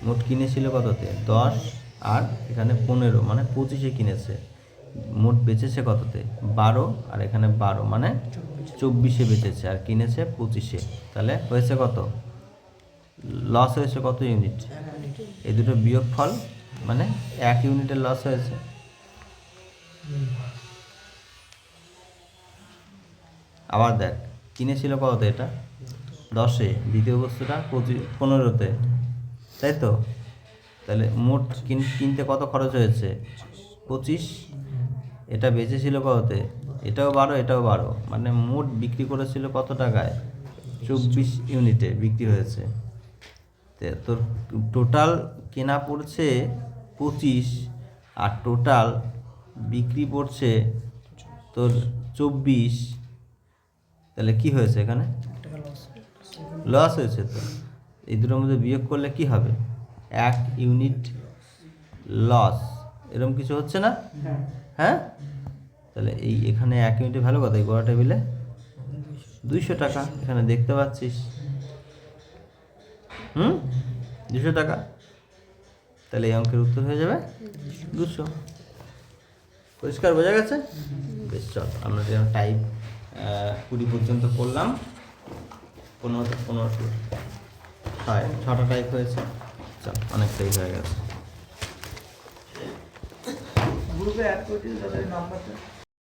মোট কিনেছিল কততে? 10 আর এখানে 15, মানে 25-এ কিনেছে। মোট বেচেছে কততে? 12 আর এখানে 12, মানে 24-এ বেচেছে আর কিনেছে 25-এ। তাহলে হয়েছে কত? লস হয়েছে কত ইউনিট? এই দুটো বিয়োগফল, মানে 1 ইউনিটের লস হয়েছে। আবার দেখ, কিনেছিল কততে? এটা 10-এ, দ্বিতীয় বস্তুটা 15-তে, তাই তো? তাহলে মোট কিনতে কত খরচ হয়েছে? 25। এটা বেচেছিল কততে? এটাও 12, এটাও 12, মানে মোট বিক্রি করেছিল কত টাকায়? 24 ইউনিটে বিক্রি হয়েছে। তোর টোটাল কেনা পড়ছে 25 আর টোটাল বিক্রি পড়ছে তোর 24। তাহলে কি হয়েছে এখানে? লস হয়েছে। তো এই দুটোর মধ্যে বিয়োগ করলে কি হবে? 1 ইউনিট লস, এরকম কিছু হচ্ছে না? হ্যাঁ, তাহলে এই এখানে 1 ইউনিটের ভ্যালু কত এই গোটা টেবিলে? 200 টাকা, এখানে দেখতে পাচ্ছিস। 200 টাকা। তাহলে এই অঙ্কের উত্তর হয়ে যাবে 200। পরিষ্কার বোঝা গেছে? বেশ, চল আমরা যেন টাইপ 20 পর্যন্ত করলাম। 15 হয় 6টা টাইপ হয়েছে। চল, অনেকটাই হয়ে গেছে। গ্রুপে অ্যাড করে দিন তাদের নাম্বারটা।